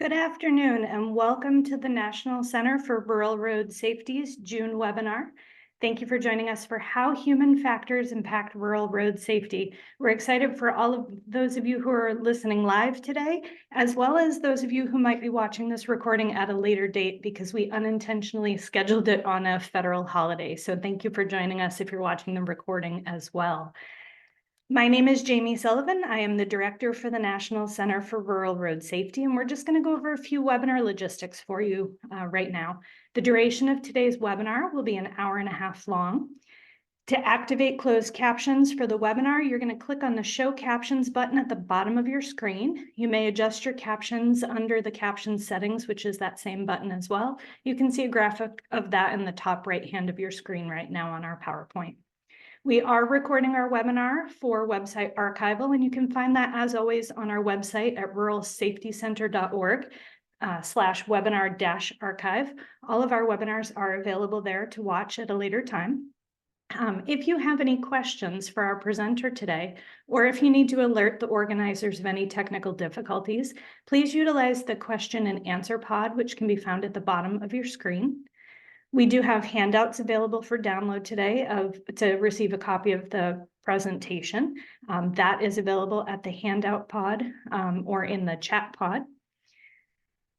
Good afternoon and welcome to the National Center for Rural Road Safety's June webinar. Thank you for joining us for How Human Factors Impact Rural Road Safety. We're excited for all of those of you who are listening live today, as well as those of you who might be watching this recording at a later date because we unintentionally scheduled it on a federal holiday. So thank you for joining us if you're watching the recording as well. My name is Jamie Sullivan. I am the director for the National Center for Rural Road Safety, and we're just going to go over a few webinar logistics for you right now. The duration of today's webinar will be an hour and a half long. To activate closed captions for the webinar, you're going to click on the Show Captions button at the bottom of your screen. You may adjust your captions under the caption settings, which is that same button as well. You can see a graphic of that in the top right hand of your screen right now on our PowerPoint. We are recording our webinar for website archival, and you can find that as always on our website at ruralsafetycenter.org /webinar-archive. All of our webinars are available there to watch at a later time. If you have any questions for our presenter today, or if you need to alert the organizers of any technical difficulties, please utilize the question and answer pod, which can be found at the bottom of your screen. We do have handouts available for download today to receive a copy of the presentation. That is available at the handout pod or in the chat pod.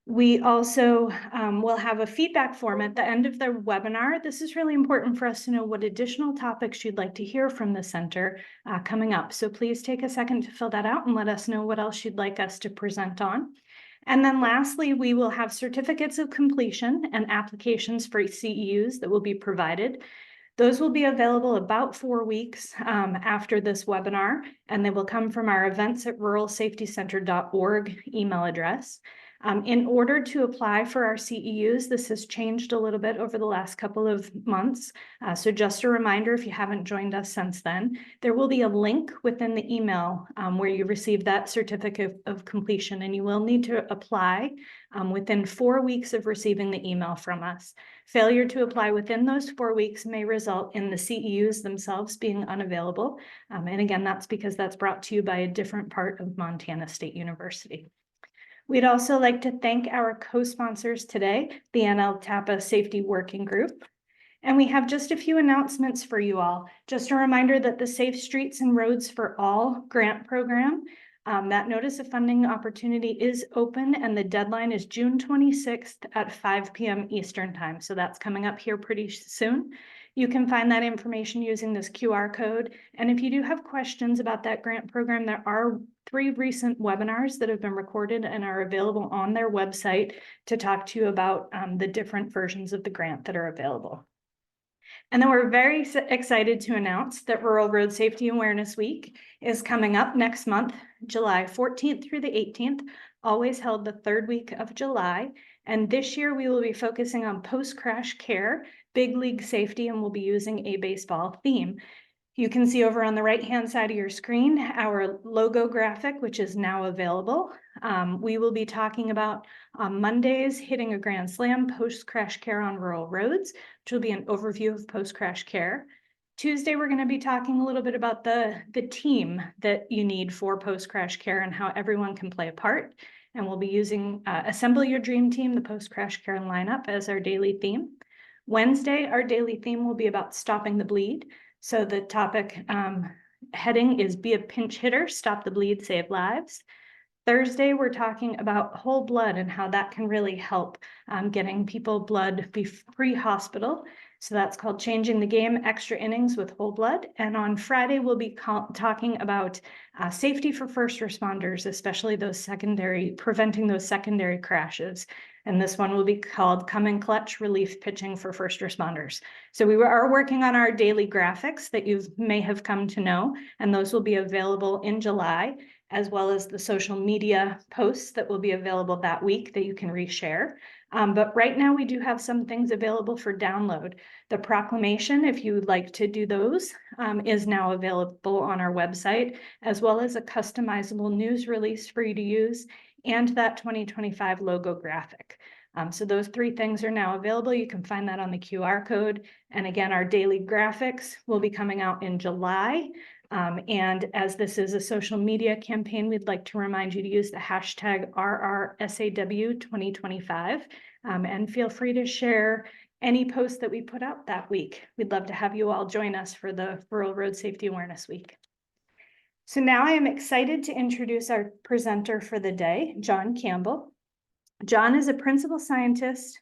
We also will have a feedback form at the end of the webinar. This is really important for us to know what additional topics you'd like to hear from the center coming up. So please take a second to fill that out and let us know what else you'd like us to present on. And then lastly, we will have certificates of completion and applications for CEUs that will be provided. Those will be available about 4 weeks after this webinar, and they will come from our events@ruralsafetycenter.org email address. In order to apply for our CEUs, this has changed a little bit over the last couple of months. So just a reminder, if you haven't joined us since then, there will be a link within the email where you receive that certificate of completion, and you will need to apply within 4 weeks of receiving the email from us. Failure to apply within those 4 weeks may result in the CEUs themselves being unavailable. And again, that's because that's brought to you by a different part of Montana State University. We'd also like to thank our co-sponsors today, the NLTAPA Safety Working Group. And we have just a few announcements for you all. Just a reminder that the Safe Streets and Roads for All grant program, that notice of funding opportunity is open, and the deadline is June 26th at 5 p.m. Eastern time. So that's coming up here pretty soon. You can find that information using this QR code. And if you do have questions about that grant program, there are 3 recent webinars that have been recorded and are available on their website to talk to you about the different versions of the grant that are available. And then we're very excited to announce that Rural Road Safety Awareness Week is coming up next month, July 14th through the 18th, always held the 3rd week of July. And this year we will be focusing on post-crash care, big league safety, and we'll be using a baseball theme. You can see over on the right-hand side of your screen our logo graphic, which is now available. We will be talking about Mondays, hitting a grand slam, post-crash care on rural roads, which will be an overview of post-crash care. Tuesday, we're going to be talking a little bit about the team that you need for post-crash care and how everyone can play a part. And we'll be using Assemble Your Dream Team, the post-crash care lineup, as our daily theme. Wednesday, our daily theme will be about stopping the bleed. So the topic heading is Be a Pinch Hitter, Stop the Bleed, Save Lives. Thursday, we're talking about whole blood and how that can really help getting people blood pre-hospital. So that's called Changing the Game, Extra Innings with Whole Blood. And on Friday, we'll be talking about safety for first responders, especially preventing those secondary crashes. And this one will be called Come in Clutch, Relief Pitching for First Responders. So we are working on our daily graphics that you may have come to know, and those will be available in July, as well as the social media posts that will be available that week that you can reshare. But right now we do have some things available for download. The proclamation, if you would like to do those, is now available on our website, as well as a customizable news release for you to use, and that 2025 logo graphic. So those 3 things are now available. You can find that on the QR code. And again, our daily graphics will be coming out in July. And as this is a social media campaign, we'd like to remind you to use the hashtag RRSAW2025, and feel free to share any posts that we put out that week. We'd love to have you all join us for the Rural Road Safety Awareness Week. So now I am excited to introduce our presenter for the day, John Campbell. John is a principal scientist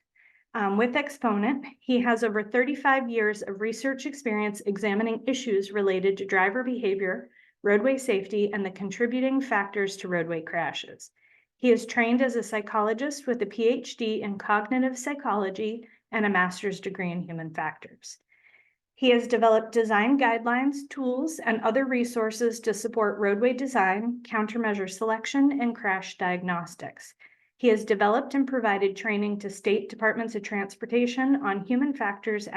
with Exponent. He has over 35 years of research experience examining issues related to driver behavior, roadway safety, and the contributing factors to roadway crashes. He is trained as a psychologist with a PhD in cognitive psychology and a master's degree in human factors. He has developed design guidelines, tools, and other resources to support roadway design, countermeasure selection, and crash diagnostics. He has developed and provided training to state departments of transportation on human factors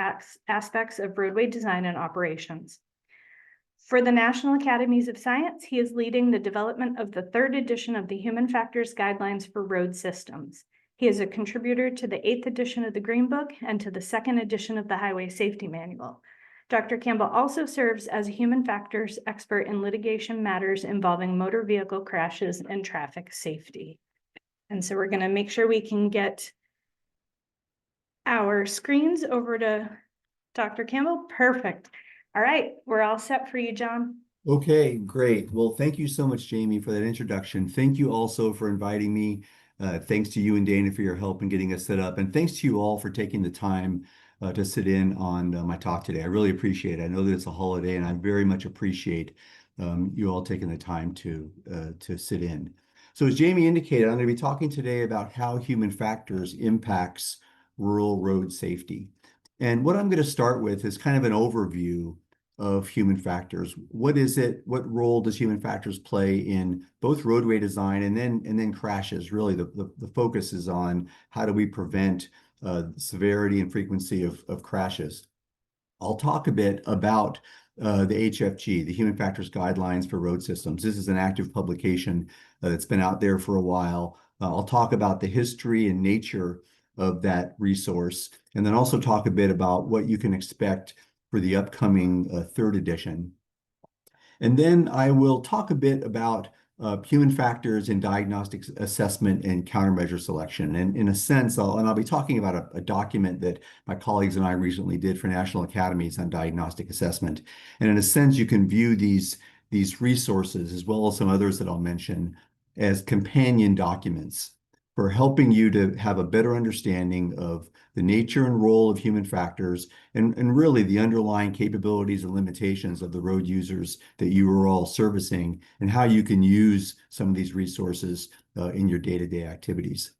aspects of roadway design and operations. For the National Academies of Science, he is leading the development of the 3rd edition of the Human Factors Guidelines for Road Systems. He is a contributor to the 8th edition of the Green Book and to the 2nd edition of the Highway Safety Manual. Dr. Campbell also serves as a human factors expert in litigation matters involving motor vehicle crashes and traffic safety. And so we're going to make sure we can get our screens over to Dr. Campbell. Perfect. All right, we're all set for you, John. Okay, great. Well, thank you so much, Jamie, for that introduction. Thank you also for inviting me. Thanks to you and Dana for your help in getting us set up. And thanks to you all for taking the time to sit in on my talk today. I really appreciate it. I know that it's a holiday, and I very much appreciate you all taking the time to sit in. So as Jamie indicated, I'm going to be talking today about how human factors impacts rural road safety. And what I'm going to start with is kind of an overview of human factors. What is it? What role does human factors play in both roadway design and then crashes? Really, the focus is on how do we prevent severity and frequency of crashes. I'll talk a bit about the HFG, the Human Factors Guidelines for Road Systems. This is an active publication that's been out there for a while. I'll talk about the history and nature of that resource, and then also talk a bit about what you can expect for the upcoming 3rd edition. And then I will talk a bit about human factors in diagnostic assessment and countermeasure selection. And in a sense, I'll be talking about a document that my colleagues and I recently did for National Academies on diagnostic assessment. And in a sense, you can view these resources, as well as some others that I'll mention, as companion documents for helping you to have a better understanding of the nature and role of human factors and really the underlying capabilities and limitations of the road users that you are all servicing, and how you can use some of these resources in your day-to-day activities.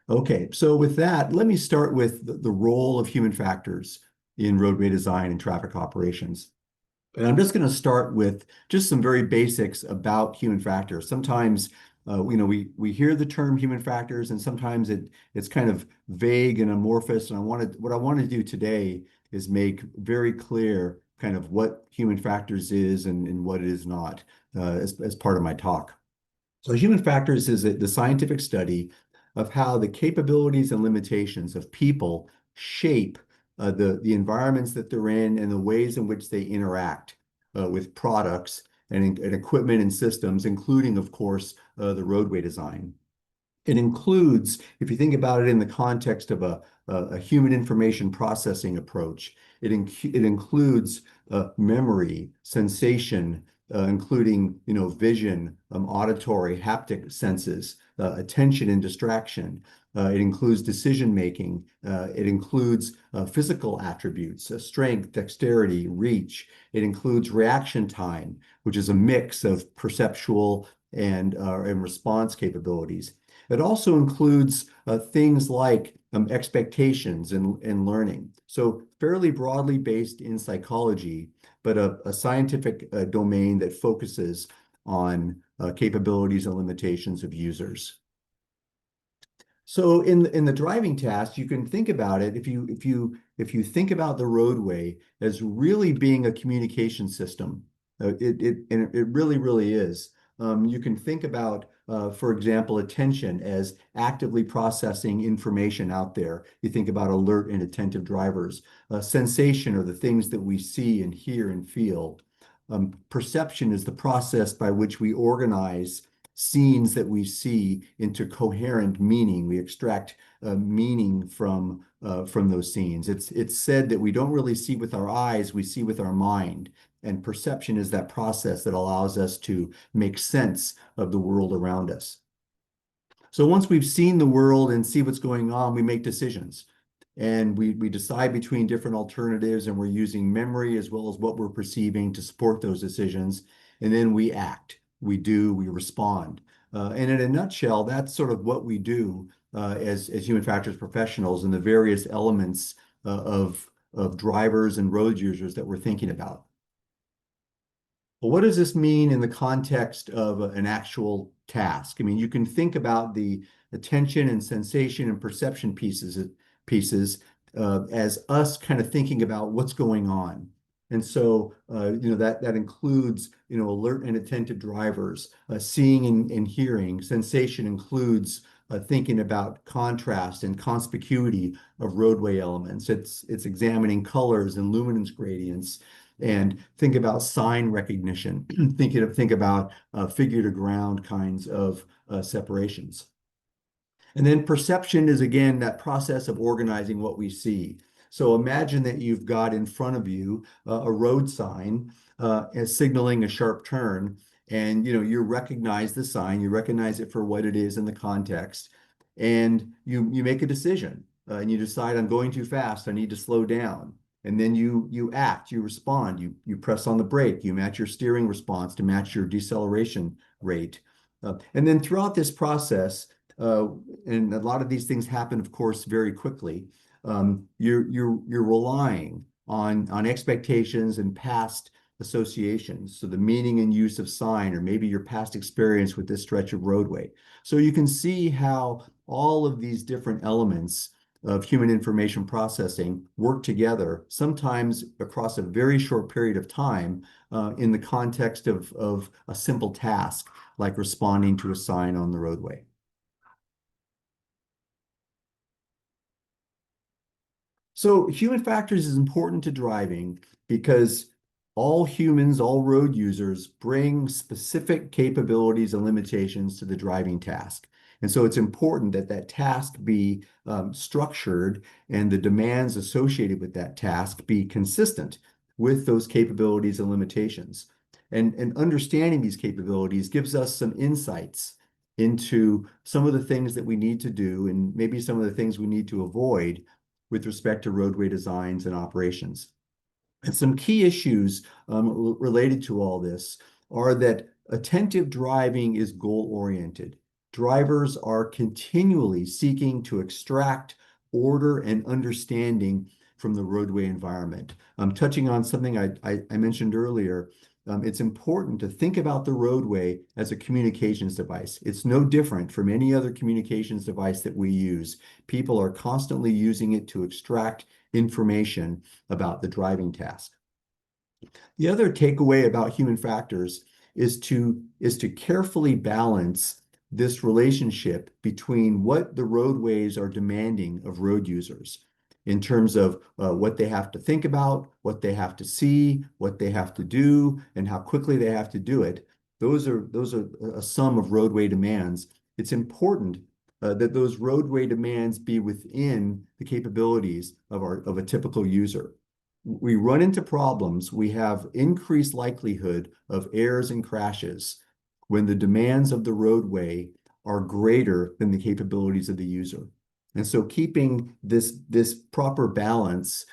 Okay, so with that, let me start with the role of human factors in roadway design and traffic operations. And I'm just going to start with just some very basics about human factors. Sometimes we hear the term human factors, and sometimes it's kind of vague and amorphous. And what I want to do today is make very clear kind of what human factors is and what it is not as part of my talk. So human factors is the scientific study of how the capabilities and limitations of people shape the environments that they're in and the ways in which they interact with products and equipment and systems, including, of course, the roadway design. It includes, if you think about it in the context of a human information processing approach, it includes memory, sensation, including vision, auditory, haptic senses, attention and distraction. It includes decision making. It includes physical attributes, strength, dexterity, reach. It includes reaction time, which is a mix of perceptual and response capabilities. It also includes things like expectations and learning. So fairly broadly based in psychology, but a scientific domain that focuses on capabilities and limitations of users. So in the driving task, you can think about it, if you think about the roadway as really being a communication system, it really is. You can think about, for example, attention as actively processing information out there. You think about alert and attentive drivers. Sensation are the things that we see and hear and feel. perception is the process by which we organize scenes that we see into coherent meaning. We extract meaning from those scenes. It's said that we don't really see with our eyes, we see with our mind. And perception is that process that allows us to make sense of the world around us. So once we've seen the world and see what's going on, we make decisions. And we decide between different alternatives, and we're using memory as well as what we're perceiving to support those decisions. And then we act, we do, we respond. And in a nutshell, that's sort of what we do as human factors professionals and the various elements of drivers and road users that we're thinking about. Well, what does this mean in the context of an actual task? I mean, you can think about the attention and sensation and perception pieces as us kind of thinking about what's going on. And so, that includes, alert and attentive drivers, seeing and hearing. Sensation includes thinking about contrast and conspicuity of roadway elements. It's examining colors and luminance gradients. And think about sign recognition. Think about figure to ground kinds of separations. And then perception is, again, that process of organizing what we see. So imagine that you've got in front of you a road sign as signaling a sharp turn, and you recognize the sign, you recognize it for what it is in the context, and you make a decision, and you decide, I'm going too fast, I need to slow down. And then you act, you respond, you press on the brake, you match your steering response to match your deceleration rate. And then throughout this process, and a lot of these things happen, of course, very quickly, you're relying on expectations and past associations. So the meaning and use of sign, or maybe your past experience with this stretch of roadway. So you can see how all of these different elements of human information processing work together, sometimes across a very short period of time, in the context of a simple task, like responding to a sign on the roadway. So human factors is important to driving because all humans, all road users, bring specific capabilities and limitations to the driving task. And so it's important that that task be structured and the demands associated with that task be consistent with those capabilities and limitations. And understanding these capabilities gives us some insights into some of the things that we need to do and maybe some of the things we need to avoid with respect to roadway designs and operations. And some key issues related to all this are that attentive driving is goal-oriented. Drivers are continually seeking to extract order and understanding from the roadway environment. Touching on something I mentioned earlier, it's important to think about the roadway as a communications device. It's no different from any other communications device that we use. People are constantly using it to extract information about the driving task. The other takeaway about human factors is to carefully balance this relationship between what the roadways are demanding of road users in terms of what they have to think about, what they have to see, what they have to do, and how quickly they have to do it. Those are a sum of roadway demands. It's important that those roadway demands be within the capabilities of a typical user. We run into problems, we have increased likelihood of errors and crashes when the demands of the roadway are greater than the capabilities of the user. And so keeping this proper balance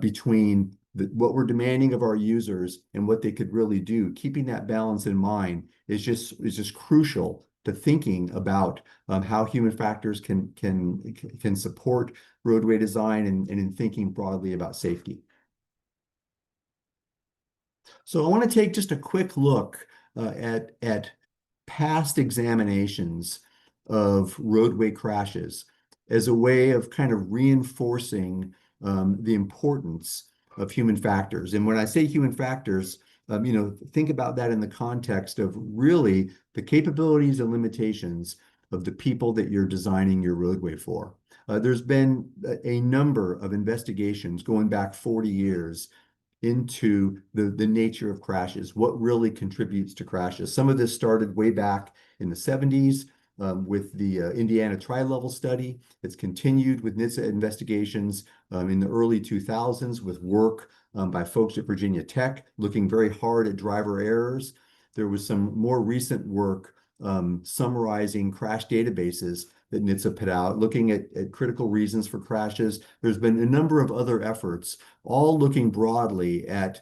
between what we're demanding of our users and what they could really do, keeping that balance in mind is just crucial to thinking about how human factors can support roadway design and in thinking broadly about safety. So I want to take just a quick look at past examinations of roadway crashes as a way of kind of reinforcing the importance of human factors. And when I say human factors, think about that in the context of really the capabilities and limitations of the people that you're designing your roadway for. There's been a number of investigations going back 40 years into the nature of crashes, what really contributes to crashes. Some of this started way back in the 70s with the Indiana tri-level study. It's continued with NHTSA investigations in the early 2000s with work by folks at Virginia Tech looking very hard at driver errors. There was some more recent work summarizing crash databases that NHTSA put out, looking at critical reasons for crashes. There's been a number of other efforts, all looking broadly at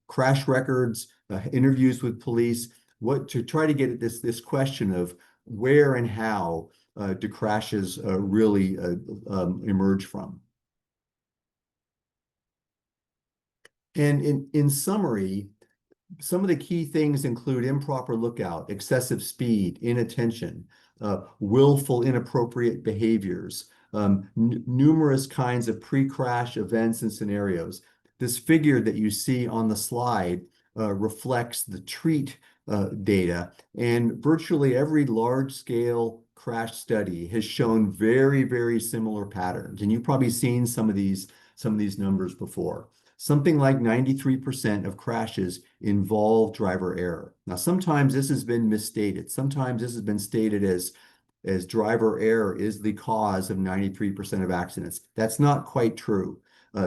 crash records, interviews with police, what to try to get at this question of where and how do crashes really emerge from. And in summary, some of the key things include improper lookout, excessive speed, inattention, willful inappropriate behaviors, numerous kinds of pre-crash events and scenarios. This figure that you see on the slide reflects the TREAT data, and virtually every large-scale crash study has shown very, very similar patterns. And you've probably seen some of these numbers before. Something like 93% of crashes involve driver error. Now, sometimes this has been misstated. Sometimes this has been stated as driver error is the cause of 93% of accidents. That's not quite true.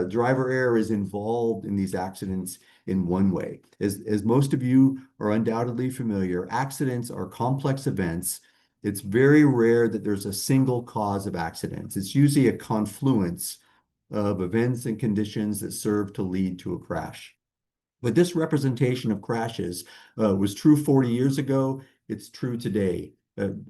Driver error is involved in these accidents in one way. As most of you are undoubtedly familiar, accidents are complex events. It's very rare that there's a single cause of accidents. It's usually a confluence of events and conditions that serve to lead to a crash. But this representation of crashes was true 40 years ago. It's true today.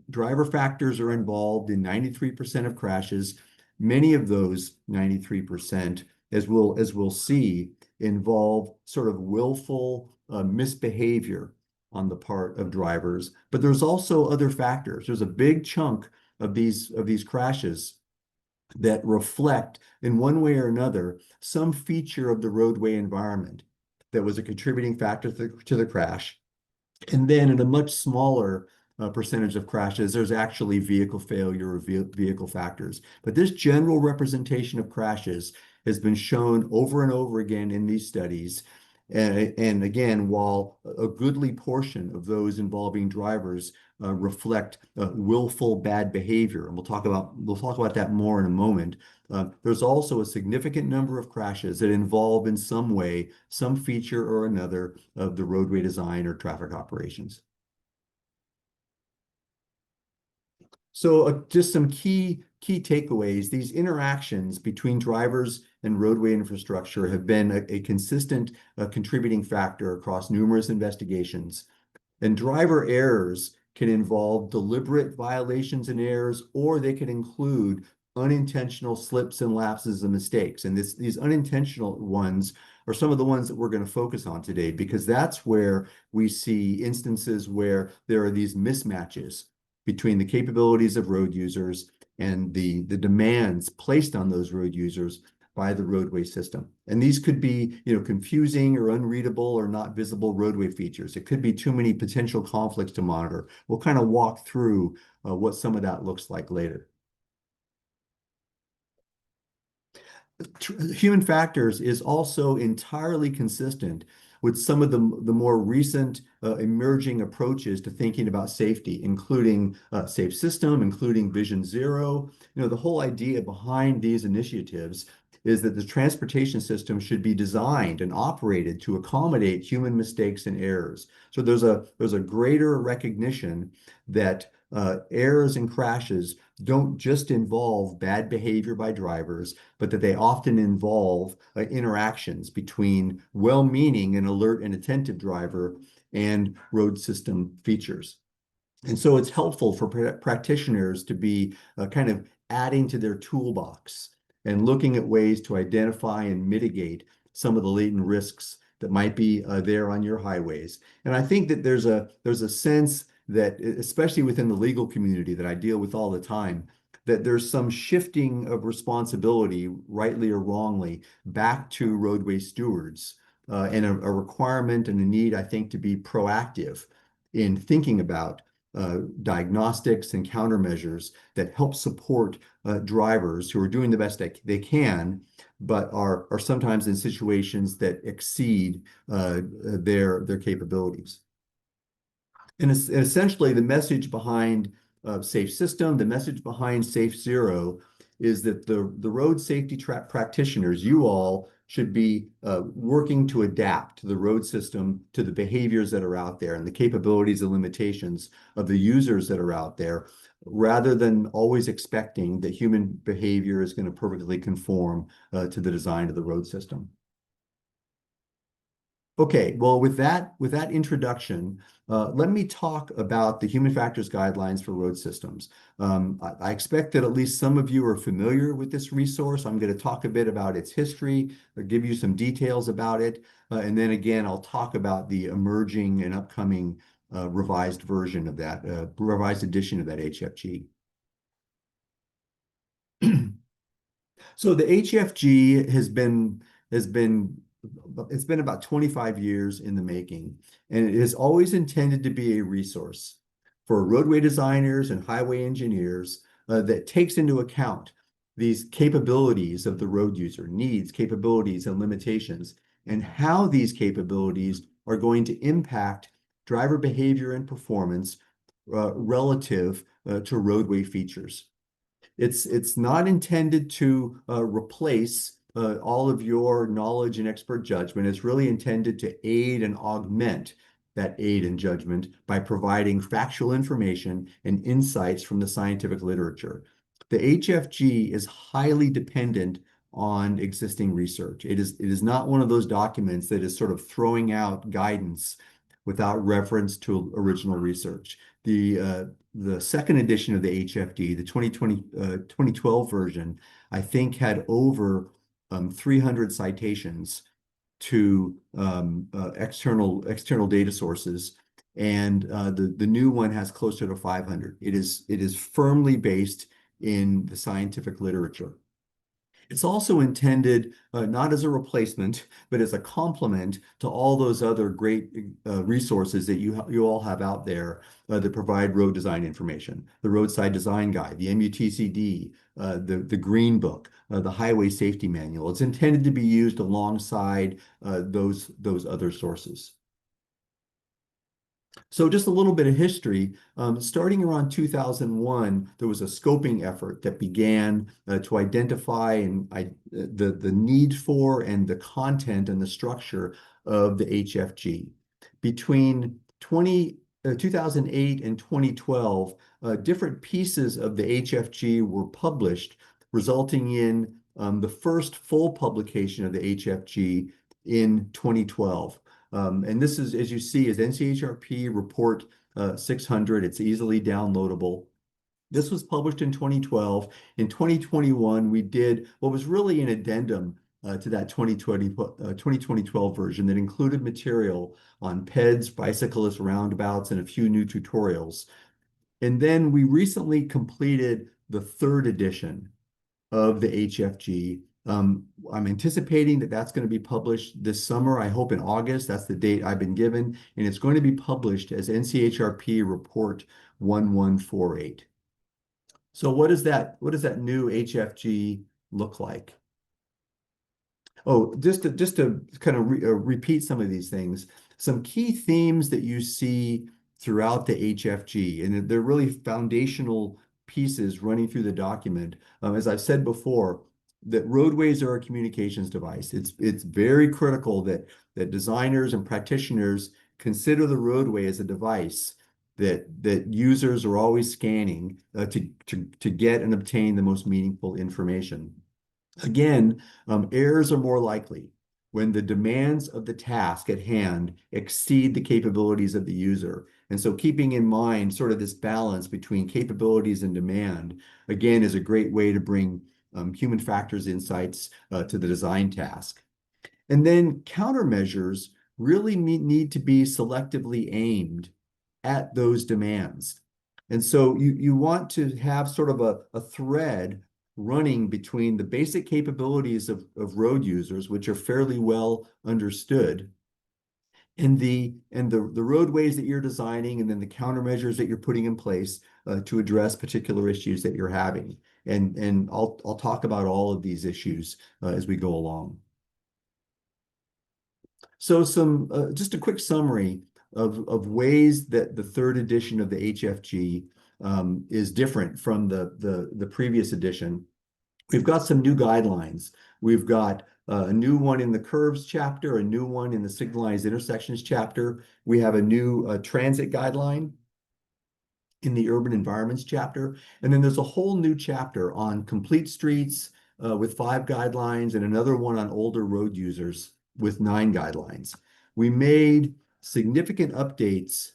Driver factors are involved in 93% of crashes. Many of those 93%, as we'll see, involve sort of willful misbehavior on the part of drivers. But there's also other factors. There's a big chunk of these crashes that reflect, in one way or another, some feature of the roadway environment that was a contributing factor to the crash. And then in a much smaller percentage of crashes, there's actually vehicle failure or vehicle factors. But this general representation of crashes has been shown over and over again in these studies. And again, while a goodly portion of those involving drivers reflect willful bad behavior, and we'll talk about that more in a moment, there's also a significant number of crashes that involve in some way, some feature or another of the roadway design or traffic operations. So just some key takeaways. These interactions between drivers and roadway infrastructure have been a consistent contributing factor across numerous investigations. And driver errors can involve deliberate violations and errors, or they can include unintentional slips and lapses and mistakes. And these unintentional ones are some of the ones that we're going to focus on today, because that's where we see instances where there are these mismatches between the capabilities of road users and the demands placed on those road users by the roadway system. And these could be, confusing or unreadable or not visible roadway features. It could be too many potential conflicts to monitor. We'll kind of walk through what some of that looks like later. Human factors is also entirely consistent with some of the more recent emerging approaches to thinking about safety, including Safe System, including Vision Zero. The whole idea behind these initiatives is that the transportation system should be designed and operated to accommodate human mistakes and errors. So there's a greater recognition that errors and crashes don't just involve bad behavior by drivers, but that they often involve interactions between well-meaning and alert and attentive driver and road system features. And so it's helpful for practitioners to be kind of adding to their toolbox and looking at ways to identify and mitigate some of the latent risks that might be there on your highways. And I think that there's a sense that, especially within the legal community that I deal with all the time, that there's some shifting of responsibility, rightly or wrongly, back to roadway stewards, and a requirement and a need, I think, to be proactive in thinking about diagnostics and countermeasures that help support drivers who are doing the best they can, but are sometimes in situations that exceed their capabilities. And essentially, the message behind Safe System, the message behind Safe Zero, is that the road safety practitioners, you all, should be working to adapt to the road system, to the behaviors that are out there, and the capabilities and limitations of the users that are out there, rather than always expecting that human behavior is going to perfectly conform to the design of the road system. Okay, well, with that introduction, let me talk about the human factors guidelines for road systems. I expect that at least some of you are familiar with this resource. I'm going to talk a bit about its history, give you some details about it, and then again, I'll talk about the emerging and upcoming revised version of that, revised edition of that HFG. So the HFG it's been about 25 years in the making, and it is always intended to be a resource for roadway designers and highway engineers that takes into account these capabilities of the road user, needs, capabilities, and limitations, and how these capabilities are going to impact driver behavior and performance relative to roadway features. It's not intended to replace all of your knowledge and expert judgment. It's really intended to aid and augment that aid and judgment by providing factual information and insights from the scientific literature. The HFG is highly dependent on existing research. It is not one of those documents that is sort of throwing out guidance without reference to original research. The second edition of the HFD, the 2012 version, I think had over 300 citations to external data sources, and the new one has closer to 500. It is firmly based in the scientific literature. It's also intended not as a replacement, but as a complement to all those other great resources that you all have out there that provide road design information. The Roadside Design Guide, the MUTCD, the Green Book, the Highway Safety Manual. It's intended to be used alongside those other sources. So just a little bit of history. Starting around 2001, there was a scoping effort that began to identify the need for and the content and the structure of the HFG. Between 2008 and 2012, different pieces of the HFG were published, resulting in the first full publication of the HFG in 2012. And this is, as you see, is NCHRP Report 600. It's easily downloadable. This was published in 2012. In 2021, we did what was really an addendum to that 2012 version that included material on PEDs, bicyclist roundabouts, and a few new tutorials. And then we recently completed the third edition of the HFG. I'm anticipating that that's going to be published this summer. I hope in August. That's the date I've been given. And it's going to be published as NCHRP Report 1148. So what does that new HFG look like? Oh, just to kind of repeat some of these things, some key themes that you see throughout the HFG, and they're really foundational pieces running through the document. As I've said before, that roadways are a communications device. It's very critical that designers and practitioners consider the roadway as a device that users are always scanning to get and obtain the most meaningful information. Again, errors are more likely when the demands of the task at hand exceed the capabilities of the user. And so keeping in mind sort of this balance between capabilities and demand, again, is a great way to bring human factors insights to the design task. And then countermeasures really need to be selectively aimed at those demands. And so you want to have sort of a thread running between the basic capabilities of road users, which are fairly well understood, and the roadways that you're designing, and then the countermeasures that you're putting in place to address particular issues that you're having. and I'll talk about all of these issues as we go along. So just a quick summary of ways that the third edition of the HFG is different from the previous edition. We've got some new guidelines. We've got a new one in the curves chapter, a new one in the signalized intersections chapter. We have a new transit guideline in the urban environments chapter. And then there's a whole new chapter on complete streets with 5 guidelines and another one on older road users with 9 guidelines. We made significant updates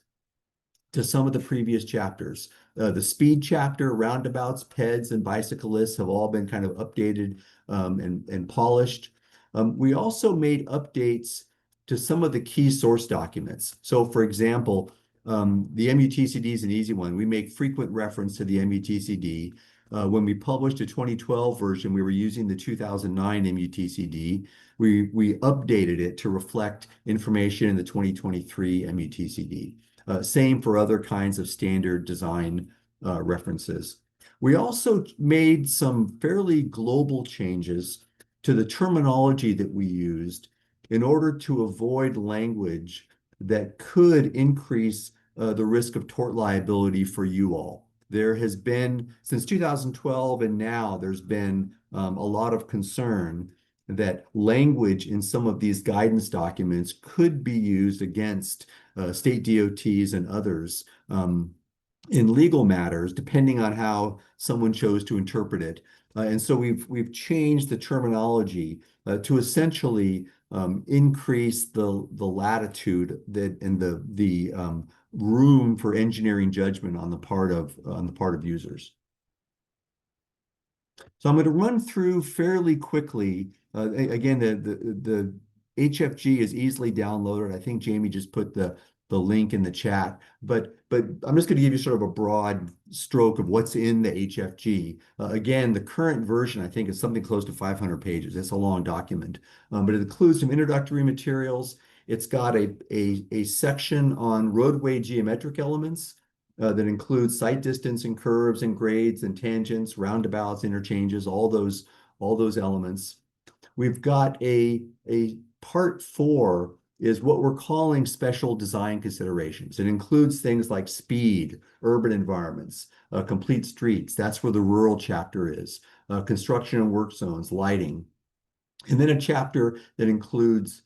to some of the previous chapters. The speed chapter, roundabouts, PEDs, and bicyclists have all been kind of updated and polished. We also made updates to some of the key source documents. So for example, the MUTCD is an easy one. We make frequent reference to the MUTCD. When we published a 2012 version, we were using the 2009 MUTCD. We updated it to reflect information in the 2023 MUTCD. Same for other kinds of standard design references. We also made some fairly global changes to the terminology that we used in order to avoid language that could increase the risk of tort liability for you all. There has been, since 2012 and now, there's been a lot of concern that language in some of these guidance documents could be used against state DOTs and others in legal matters, depending on how someone chose to interpret it. And so we've changed the terminology to essentially increase the latitude that and the room for engineering judgment on the part of users. So I'm going to run through fairly quickly. Again, the HFG is easily downloaded. I think Jamie just put the link in the chat, but I'm just going to give you sort of a broad stroke of what's in the HFG. Again, the current version, I think, is something close to 500 pages. It's a long document, but it includes some introductory materials. It's got a section on roadway geometric elements that includes sight distance and curves and grades and tangents, roundabouts, interchanges, all those elements. We've got a part 4 is what we're calling special design considerations. It includes things like speed, urban environments, complete streets. That's where the rural chapter is. Construction and work zones, lighting. And then a chapter that includes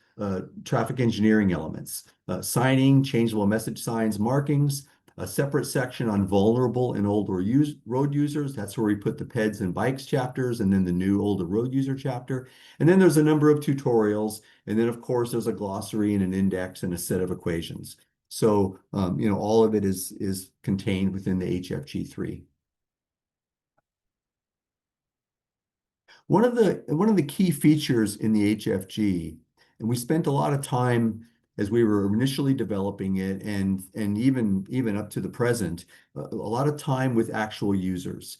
traffic engineering elements, signing, changeable message signs, markings, a separate section on vulnerable and older road users. That's where we put the PEDs and bikes chapters, and then the new older road user chapter. And then there's a number of tutorials. And then, of course, there's a glossary and an index and a set of equations. So, all of it is contained within the HFG3. One of the key features in the HFG, and we spent a lot of time as we were initially developing it and even up to the present, a lot of time with actual users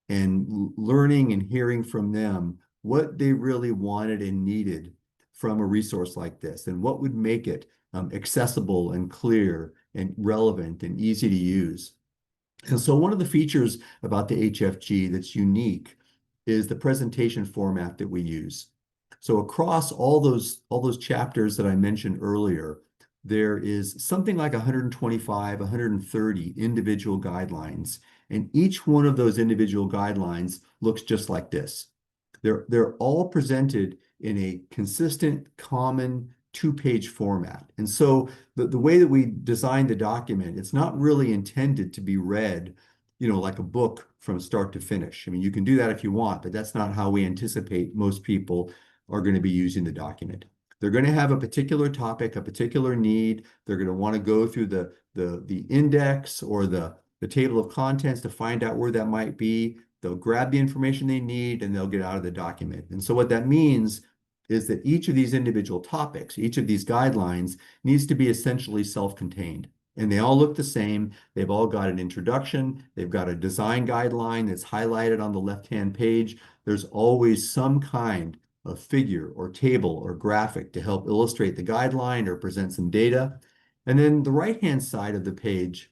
and learning and hearing from them what they really wanted and needed from a resource like this and what would make it accessible and clear and relevant and easy to use. And so one of the features about the HFG that's unique is the presentation format that we use. So across all those chapters that I mentioned earlier, there is something like 125, 130 individual guidelines, and each one of those individual guidelines looks just like this. They're all presented in a consistent, common 2-page format. And so the way that we designed the document, it's not really intended to be read, like a book from start to finish. I mean, you can do that if you want, but that's not how we anticipate most people are going to be using the document. They're going to have a particular topic, a particular need. They're going to want to go through the index or the table of contents to find out where that might be. They'll grab the information they need and they'll get out of the document. And so what that means is that each of these individual topics, each of these guidelines needs to be essentially self-contained. And they all look the same. They've all got an introduction. They've got a design guideline that's highlighted on the left-hand page. There's always some kind of figure or table or graphic to help illustrate the guideline or present some data. And then the right-hand side of the page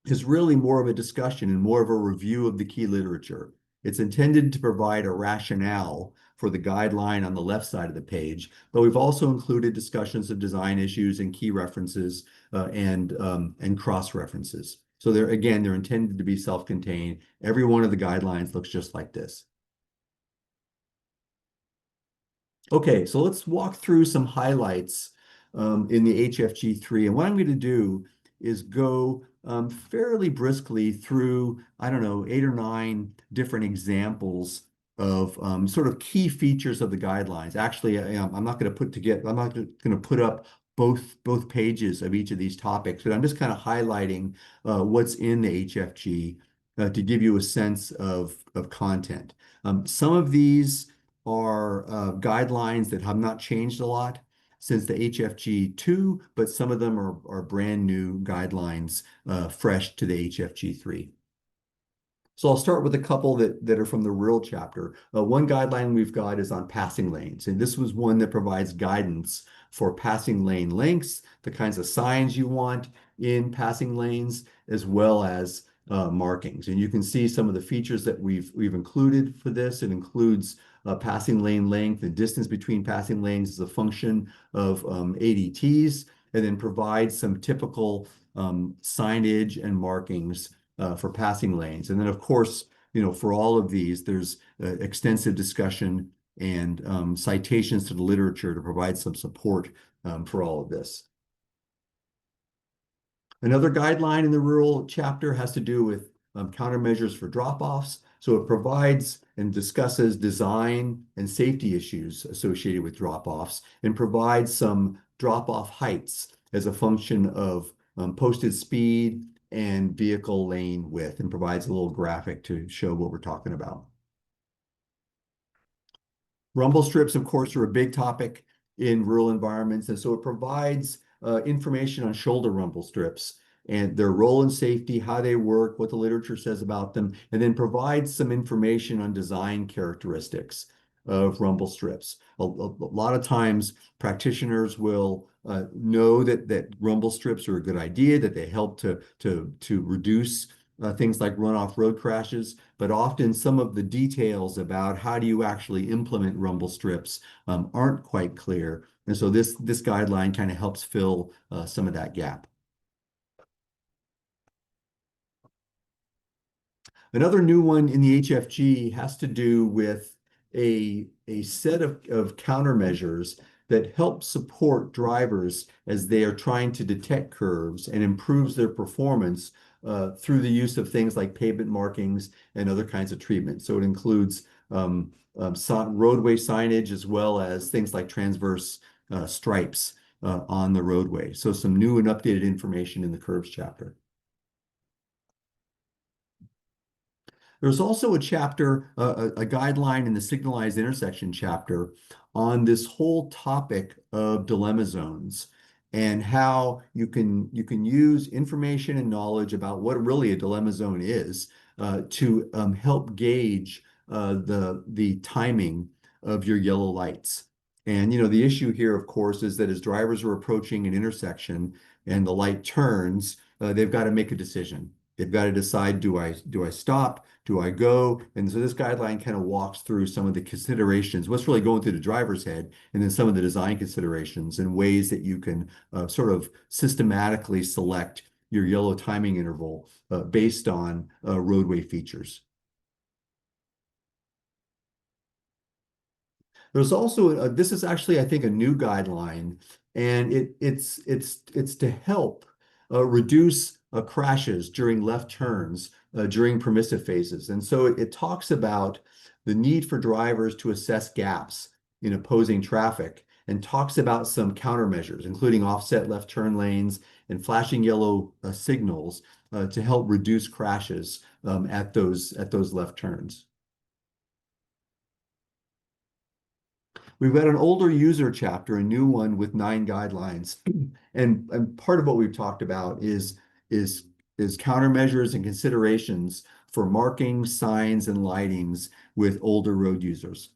is really more of a discussion and more of a review of the key literature. It's intended to provide a rationale for the guideline on the left side of the page, but we've also included discussions of design issues and key references and cross references. So they're intended to be self-contained. Every one of the guidelines looks just like this. Okay, so let's walk through some highlights in the HFG3. And what I'm going to do is go fairly briskly through, I don't know, 8 or 9 different examples of sort of key features of the guidelines. Actually, I'm not going to put up both pages of each of these topics, but I'm just kind of highlighting what's in the HFG to give you a sense of content. Some of these are guidelines that have not changed a lot since the HFG2, but some of them are brand new guidelines fresh to the HFG3. So I'll start with a couple that are from the rural chapter. One guideline we've got is on passing lanes, and this was one that provides guidance for passing lane lengths, the kinds of signs you want in passing lanes, as well as markings. And you can see some of the features that we've included for this. It includes passing lane length. The distance between passing lanes is a function of ADTs, and then provides some typical signage and markings for passing lanes. And then, of course, for all of these, there's extensive discussion and citations to the literature to provide some support for all of this. Another guideline in the rural chapter has to do with countermeasures for drop-offs. So it provides and discusses design and safety issues associated with drop-offs, and provides some drop-off heights as a function of posted speed and vehicle lane width, and provides a little graphic to show what we're talking about. Rumble strips, of course, are a big topic in rural environments, and so it provides information on shoulder rumble strips and their role in safety, how they work, what the literature says about them, and then provides some information on design characteristics of rumble strips. A lot of times practitioners will know that rumble strips are a good idea, that they help to reduce things like runoff road crashes, but often some of the details about how do you actually implement rumble strips aren't quite clear. And so this guideline kind of helps fill some of that gap. Another new one in the HFG has to do with a set of countermeasures that help support drivers as they are trying to detect curves, and improves their performance through the use of things like pavement markings and other kinds of treatment. So it includes roadway signage, as well as things like transverse stripes on the roadway. So some new and updated information in the curves chapter. There's also a chapter, a guideline in the signalized intersection chapter on this whole topic of dilemma zones, and how you can use information and knowledge about what really a dilemma zone is to help gauge the timing of your yellow lights. And the issue here, of course, is that as drivers are approaching an intersection and the light turns, they've got to make a decision. They've got to decide, do I stop? Do I go? And so this guideline kind of walks through some of the considerations, what's really going through the driver's head, and then some of the design considerations and ways that you can sort of systematically select your yellow timing interval based on roadway features. There's also, this is actually, I think, a new guideline, and it's to help reduce crashes during left turns during permissive phases. And so it talks about the need for drivers to assess gaps in opposing traffic, and talks about some countermeasures, including offset left turn lanes and flashing yellow signals to help reduce crashes at those left turns. We've got an older user chapter, a new one with 9 guidelines. And part of what we've talked about is countermeasures and considerations for marking, signs, and lightings with older road users.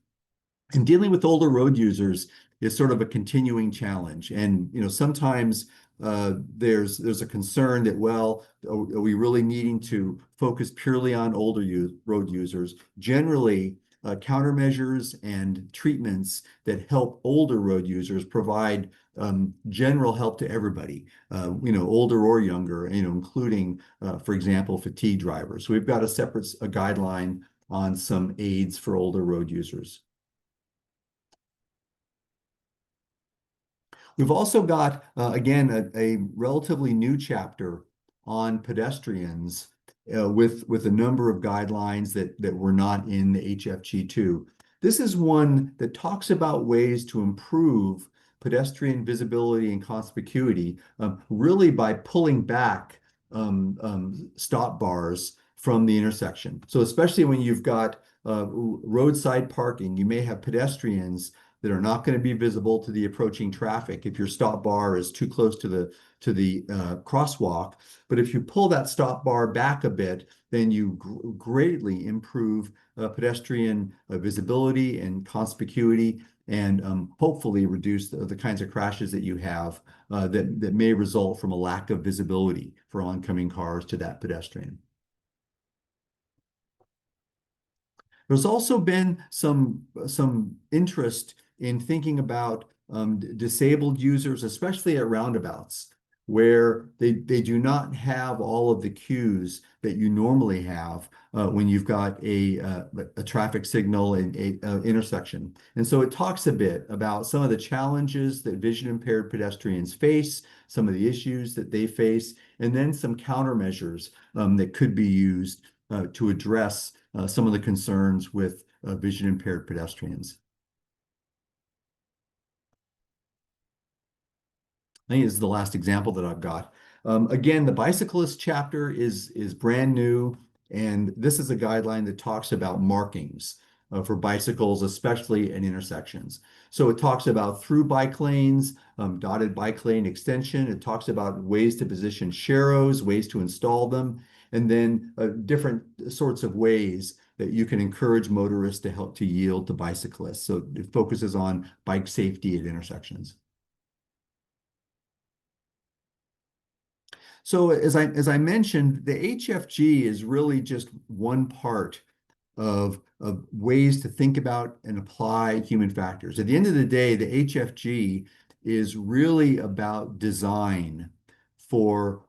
And dealing with older road users is sort of a continuing challenge. And sometimes there's a concern that, well, are we really needing to focus purely on older road users? Generally, countermeasures and treatments that help older road users provide general help to everybody, older or younger, including, for example, fatigue drivers. So we've got a separate guideline on some aids for older road users. We've also got, again, a relatively new chapter on pedestrians with a number of guidelines that were not in the HFG2. This is one that talks about ways to improve pedestrian visibility and conspicuity, really by pulling back stop bars from the intersection. So especially when you've got roadside parking, you may have pedestrians that are not going to be visible to the approaching traffic if your stop bar is too close to the crosswalk. But if you pull that stop bar back a bit, then you greatly improve pedestrian visibility and conspicuity, and hopefully reduce the kinds of crashes that you have that may result from a lack of visibility for oncoming cars to that pedestrian. There's also been some interest in thinking about disabled users, especially at roundabouts, where they do not have all of the cues that you normally have when you've got a traffic signal in a intersection. And so it talks a bit about some of the challenges that vision impaired pedestrians face, some of the issues that they face, and then some countermeasures that could be used to address some of the concerns with vision impaired pedestrians. I think this is the last example that I've got. Again, the bicyclist chapter is brand new, and this is a guideline that talks about markings for bicycles, especially in intersections. So it talks about through bike lanes, dotted bike lane extension. It talks about ways to position sharrows, ways to install them, and then different sorts of ways that you can encourage motorists to help to yield to bicyclists. So it focuses on bike safety at intersections. So as I mentioned, the HFG is really just one part of ways to think about and apply human factors. At the end of the day, the HFG is really about design for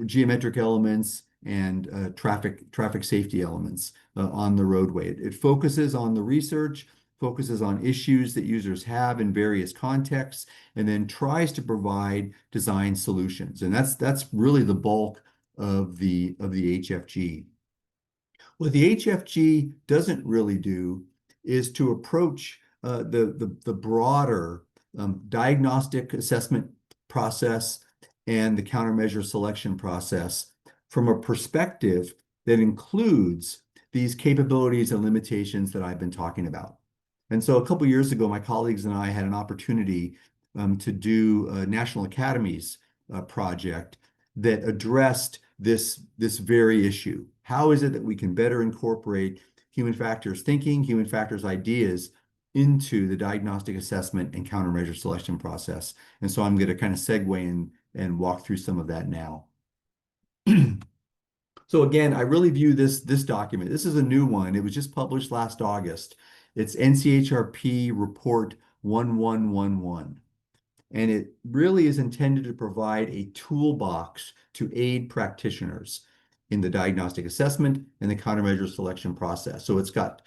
geometric elements and traffic safety elements on the roadway. It focuses on the research, focuses on issues that users have in various contexts, and then tries to provide design solutions. And that's really the bulk of the HFG. What the HFG doesn't really do is to approach the broader diagnostic assessment process and the countermeasure selection process from a perspective that includes these capabilities and limitations that I've been talking about. And so a couple of years ago, my colleagues and I had an opportunity to do a National Academies project that addressed this very issue. How is it that we can better incorporate human factors thinking, human factors ideas into the diagnostic assessment and countermeasure selection process? And so I'm going to kind of segue and walk through some of that now. So again, I really view this document. This is a new one. It was just published last August. It's NCHRP Report 1111. And it really is intended to provide a toolbox to aid practitioners in the diagnostic assessment and the countermeasure selection process. So it's got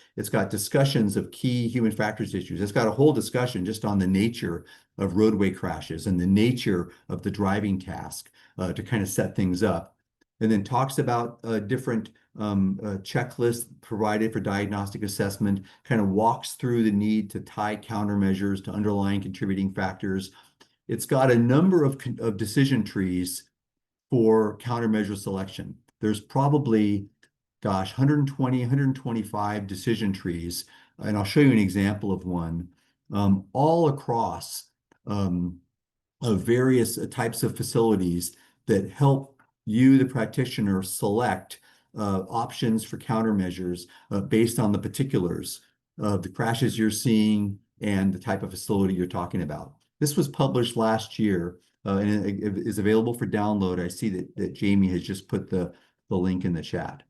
discussions of key human factors issues. It's got a whole discussion just on the nature of roadway crashes and the nature of the driving task to kind of set things up. And then talks about different checklists provided for diagnostic assessment, kind of walks through the need to tie countermeasures to underlying contributing factors. It's got a number of decision trees for countermeasure selection. There's probably, 120, 125 decision trees, and I'll show you an example of one, all across various types of facilities that help you, the practitioner, select options for countermeasures based on the particulars of the crashes you're seeing and the type of facility you're talking about. This was published last year and it is available for download. I see that Jamie has just put the link in the chat.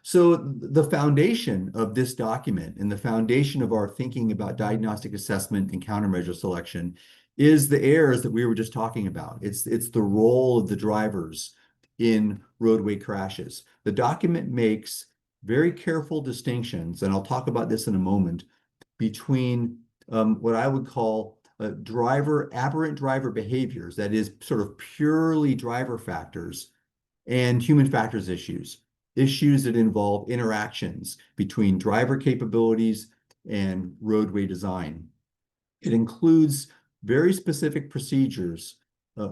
So the foundation of this document and the foundation of our thinking about diagnostic assessment and countermeasure selection is the errors that we were just talking about. It's the role of the drivers in roadway crashes. The document makes very careful distinctions, and I'll talk about this in a moment, between what I would call aberrant driver behaviors, that is sort of purely driver factors, and human factors issues that involve interactions between driver capabilities and roadway design. It includes very specific procedures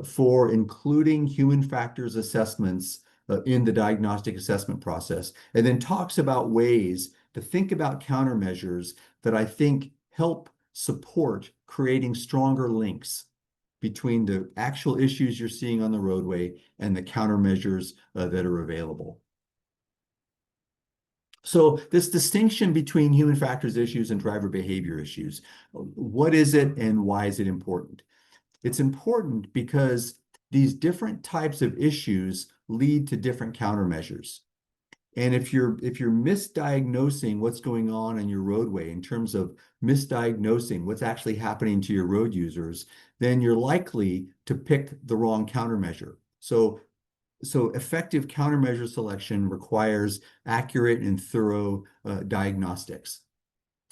for including human factors assessments in the diagnostic assessment process, and then talks about ways to think about countermeasures that I think help support creating stronger links between the actual issues you're seeing on the roadway and the countermeasures that are available. So this distinction between human factors issues and driver behavior issues, what is it and why is it important? It's important because these different types of issues lead to different countermeasures. And if you're misdiagnosing what's going on in your roadway in terms of misdiagnosing what's actually happening to your road users, then you're likely to pick the wrong countermeasure. So effective countermeasure selection requires accurate and thorough diagnostics.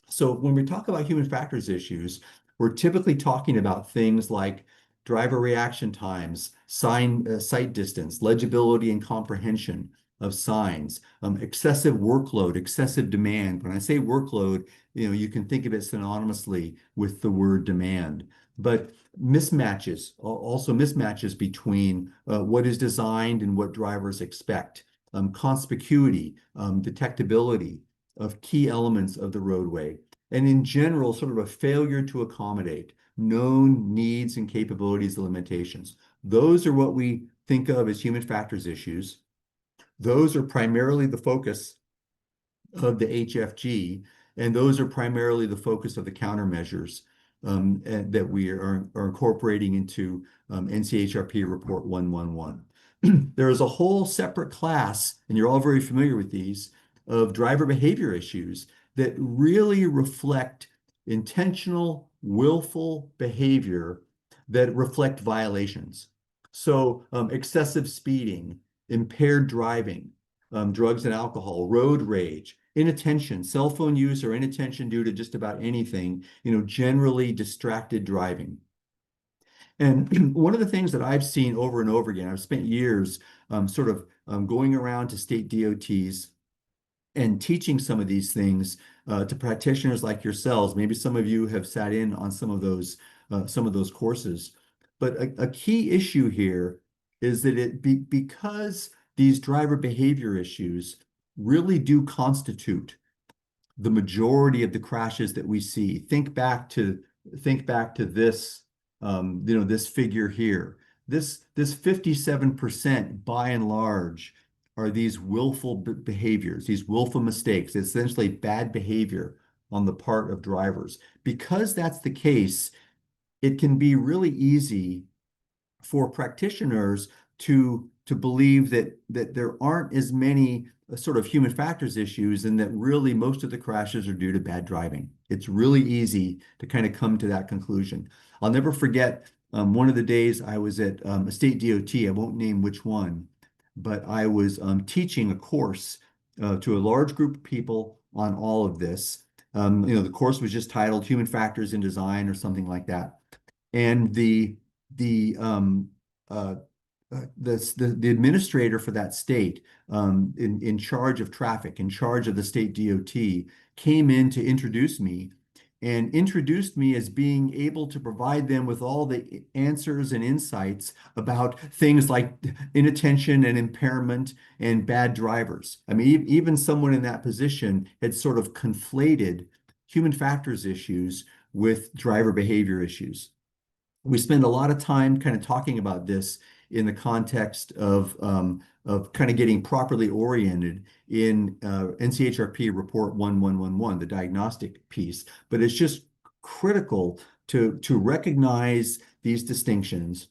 So when we talk about human factors issues, we're typically talking about things like driver reaction times, sight distance, legibility and comprehension of signs, excessive workload, excessive demand. When I say workload, you can think of it synonymously with the word demand. But mismatches, also mismatches between what is designed and what drivers expect, conspicuity, detectability of key elements of the roadway, and in general, sort of a failure to accommodate known needs and capabilities and limitations. Those are what we think of as human factors issues. Those are primarily the focus of the HFG, and those are primarily the focus of the countermeasures that we are incorporating into NCHRP Report 111. There is a whole separate class, and you're all very familiar with these, of driver behavior issues that really reflect intentional, willful behavior that reflect violations. So excessive speeding, impaired driving, drugs and alcohol, road rage, inattention, cell phone use or inattention due to just about anything, generally distracted driving. And one of the things that I've seen over and over again, I've spent years going around to state DOTs and teaching some of these things to practitioners like yourselves. Maybe some of you have sat in on some of those courses. But a key issue here is that because these driver behavior issues really do constitute the majority of the crashes that we see. Think back to this, this figure here. This 57% by and large are these willful behaviors, these willful mistakes, essentially bad behavior on the part of drivers. Because that's the case, it can be really easy for practitioners to believe that there aren't as many sort of human factors issues and that really most of the crashes are due to bad driving. It's really easy to kind of come to that conclusion. I'll never forget one of the days I was at a state DOT, I won't name which one, but I was teaching a course to a large group of people on all of this. The course was just titled Human Factors in Design or something like that. And the administrator for that state in charge of traffic, in charge of the state DOT, came in to introduce me and introduced me as being able to provide them with all the answers and insights about things like inattention and impairment and bad drivers. I mean, even someone in that position had sort of conflated human factors issues with driver behavior issues. We spend a lot of time kind of talking about this in the context of kind of getting properly oriented in NCHRP Report 1111, the diagnostic piece. But it's just critical to recognize these distinctions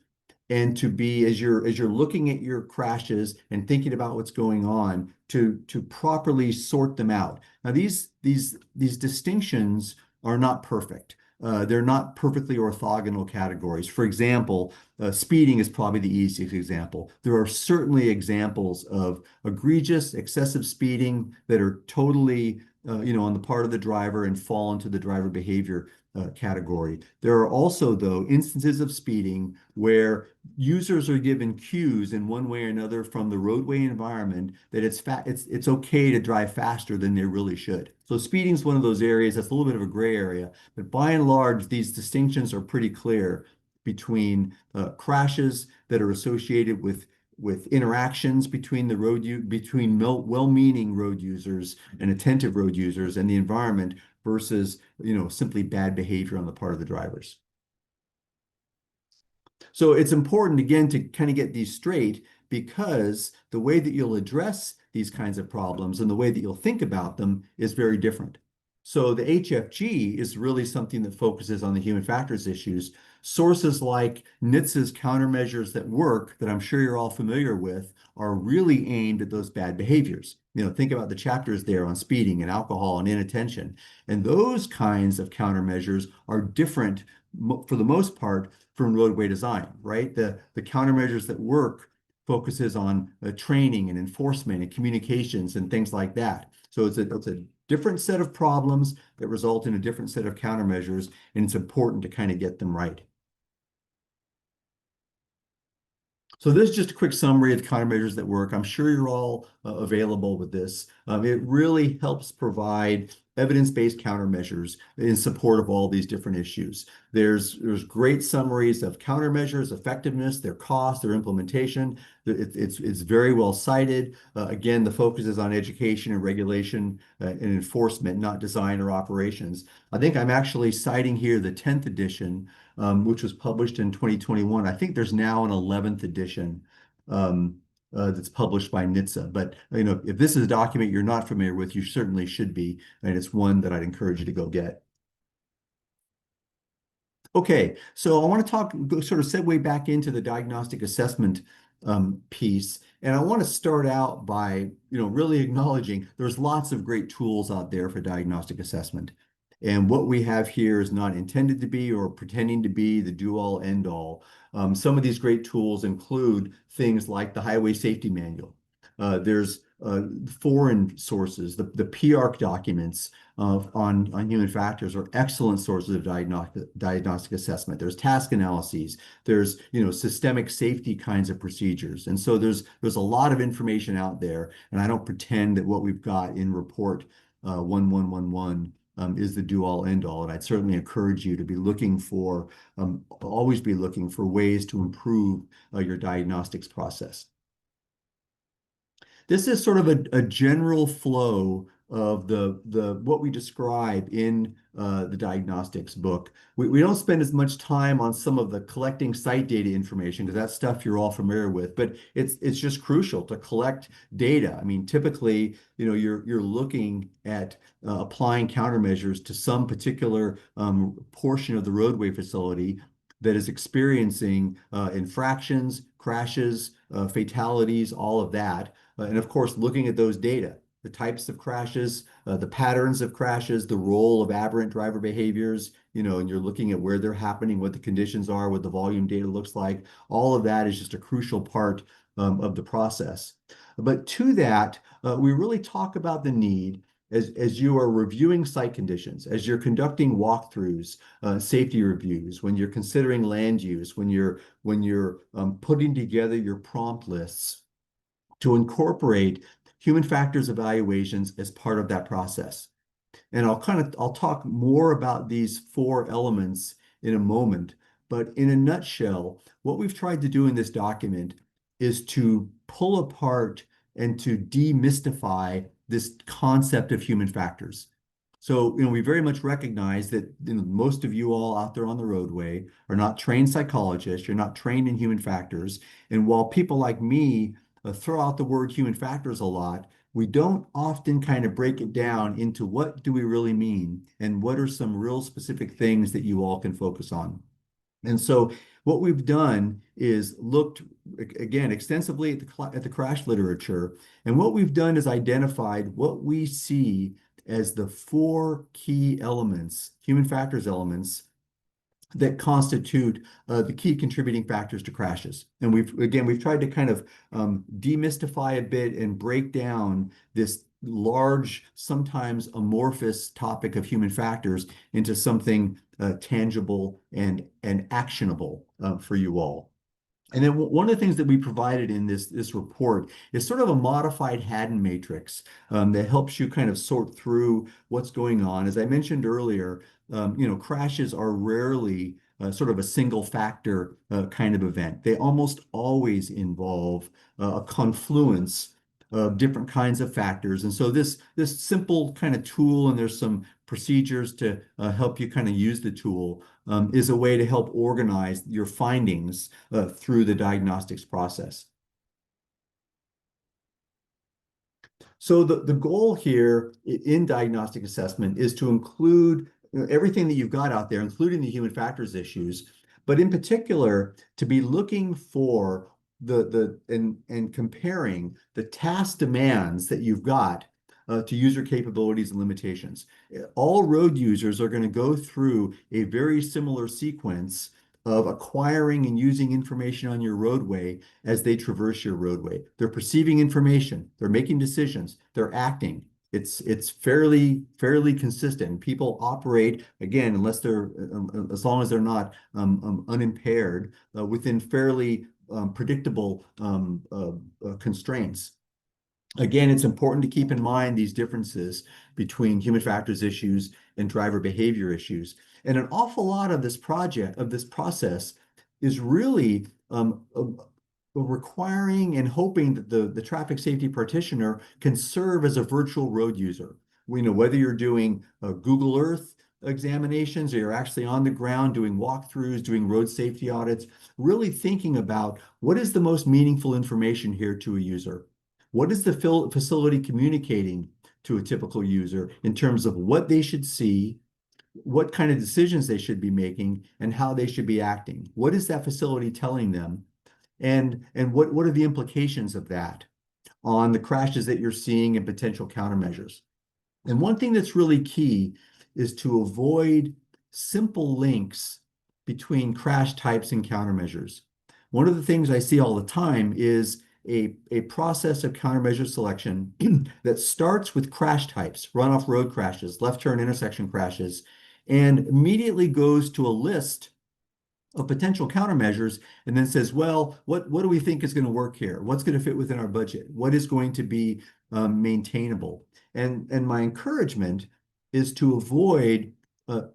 and to be, as you're looking at your crashes and thinking about what's going on, to properly sort them out. Now, these distinctions are not perfect. They're not perfectly orthogonal categories. For example, speeding is probably the easiest example. There are certainly examples of egregious, excessive speeding that are totally, on the part of the driver and fall into the driver behavior category. There are also, though, instances of speeding where users are given cues in one way or another from the roadway environment that it's okay to drive faster than they really should. So speeding is one of those areas that's a little bit of a gray area, but by and large, these distinctions are pretty clear between crashes that are associated with interactions between well-meaning road users and attentive road users and the environment versus simply bad behavior on the part of the drivers. So it's important, again, to kind of get these straight, because the way that you'll address these kinds of problems and the way that you'll think about them is very different. So the HFG is really something that focuses on the human factors issues. Sources like NHTSA's countermeasures that work, that I'm sure you're all familiar with, are really aimed at those bad behaviors. Think about the chapters there on speeding and alcohol and inattention. And those kinds of countermeasures are different, for the most part, from roadway design, right? The countermeasures that work focuses on training and enforcement and communications and things like that. So it's a different set of problems that result in a different set of countermeasures, and it's important to kind of get them right. So this is just a quick summary of the countermeasures that work. I'm sure you're all available with this. It really helps provide evidence-based countermeasures in support of all these different issues. There's great summaries of countermeasures, effectiveness, their cost, their implementation. It's very well cited. Again, the focus is on education and regulation and enforcement, not design or operations. I think I'm actually citing here the 10th edition, which was published in 2021. I think there's now an 11th edition that's published by NHTSA. But if this is a document you're not familiar with, you certainly should be, and it's one that I'd encourage you to go get. Okay, so I want to sort of segue back into the diagnostic assessment piece, and I want to start out by really acknowledging there's lots of great tools out there for diagnostic assessment. And what we have here is not intended to be or pretending to be the do-all, end-all. Some of these great tools include things like the Highway Safety Manual. There's foreign sources. The PARC documents on human factors are excellent sources of diagnostic assessment. There's task analyses. There's systemic safety kinds of procedures. And so there's a lot of information out there. And I don't pretend that what we've got in report 1111 is the do-all, end-all. And I'd certainly encourage you to be looking for, always be looking for ways to improve your diagnostics process. This is sort of a general flow of the what we describe in the diagnostics book. We don't spend as much time on some of the collecting site data information, because that's stuff you're all familiar with, but it's just crucial to collect data. I mean, typically, you're looking at applying countermeasures to some particular portion of the roadway facility that is experiencing infractions, crashes, fatalities, all of that. And of course, looking at those data, the types of crashes, the patterns of crashes, the role of aberrant driver behaviors, and you're looking at where they're happening, what the conditions are, what the volume data looks like. All of that is just a crucial part of the process. But to that, we really talk about the need as you are reviewing site conditions, as you're conducting walkthroughs, safety reviews, when you're considering land use, when you're putting together your prompt lists, to incorporate human factors evaluations as part of that process. And I'll talk more about these four elements in a moment, but in a nutshell, what we've tried to do in this document is to pull apart and to demystify this concept of human factors. So, we very much recognize that most of you all out there on the roadway are not trained psychologists, you're not trained in human factors. And while people like me throw out the word human factors a lot, we don't often kind of break it down into what do we really mean and what are some real specific things that you all can focus on. And so what we've done is looked again extensively at the crash literature, and what we've done is identified what we see as the four key elements, human factors elements that constitute the key contributing factors to crashes. And we've tried to kind of demystify a bit and break down this large, sometimes amorphous topic of human factors into something tangible and actionable for you all. And then one of the things that we provided in this report is sort of a modified Haddon matrix that helps you kind of sort through what's going on. As I mentioned earlier, crashes are rarely sort of a single factor kind of event. They almost always involve a confluence of different kinds of factors. And so this simple kind of tool, and there's some procedures to help you kind of use the tool, is a way to help organize your findings through the diagnostics process. So the goal here in diagnostic assessment is to include everything that you've got out there, including the human factors issues, but in particular to be looking for and comparing the task demands that you've got to user capabilities and limitations. All road users are going to go through a very similar sequence of acquiring and using information on your roadway as they traverse your roadway. They're perceiving information, they're making decisions, they're acting. It's fairly consistent. People operate, again, unless they're as long as they're not unimpaired, within fairly predictable constraints. Again, it's important to keep in mind these differences between human factors issues and driver behavior issues. And an awful lot of this process is really requiring and hoping that the traffic safety practitioner can serve as a virtual road user. We know whether you're doing Google Earth examinations or you're actually on the ground doing walkthroughs, doing road safety audits, really thinking about what is the most meaningful information here to a user. What is the facility communicating to a typical user in terms of what they should see, what kind of decisions they should be making, and how they should be acting? What is that facility telling them? And what are the implications of that on the crashes that you're seeing and potential countermeasures? And one thing that's really key is to avoid simple links between crash types and countermeasures. One of the things I see all the time is a process of countermeasure selection that starts with crash types, runoff road crashes, left turn intersection crashes, and immediately goes to a list of potential countermeasures and then says, well, what do we think is going to work here? What's going to fit within our budget? What is going to be maintainable? And my encouragement is to avoid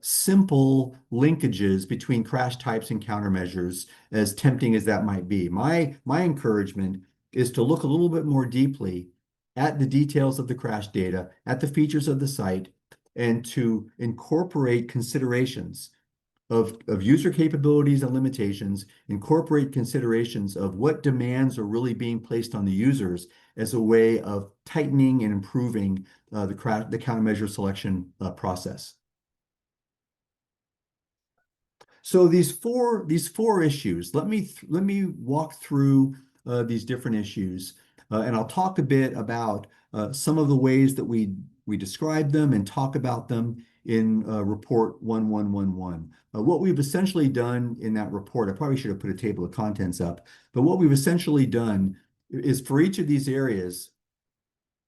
simple linkages between crash types and countermeasures, as tempting as that might be. My encouragement is to look a little bit more deeply at the details of the crash data, at the features of the site, and to incorporate considerations of user capabilities and limitations, incorporate considerations of what demands are really being placed on the users as a way of tightening and improving the countermeasure selection process. So these four issues, let me walk through these different issues, and I'll talk a bit about some of the ways that we describe them and talk about them in report 1111. What we've essentially done in that report, I probably should have put a table of contents up, but what we've essentially done is for each of these areas,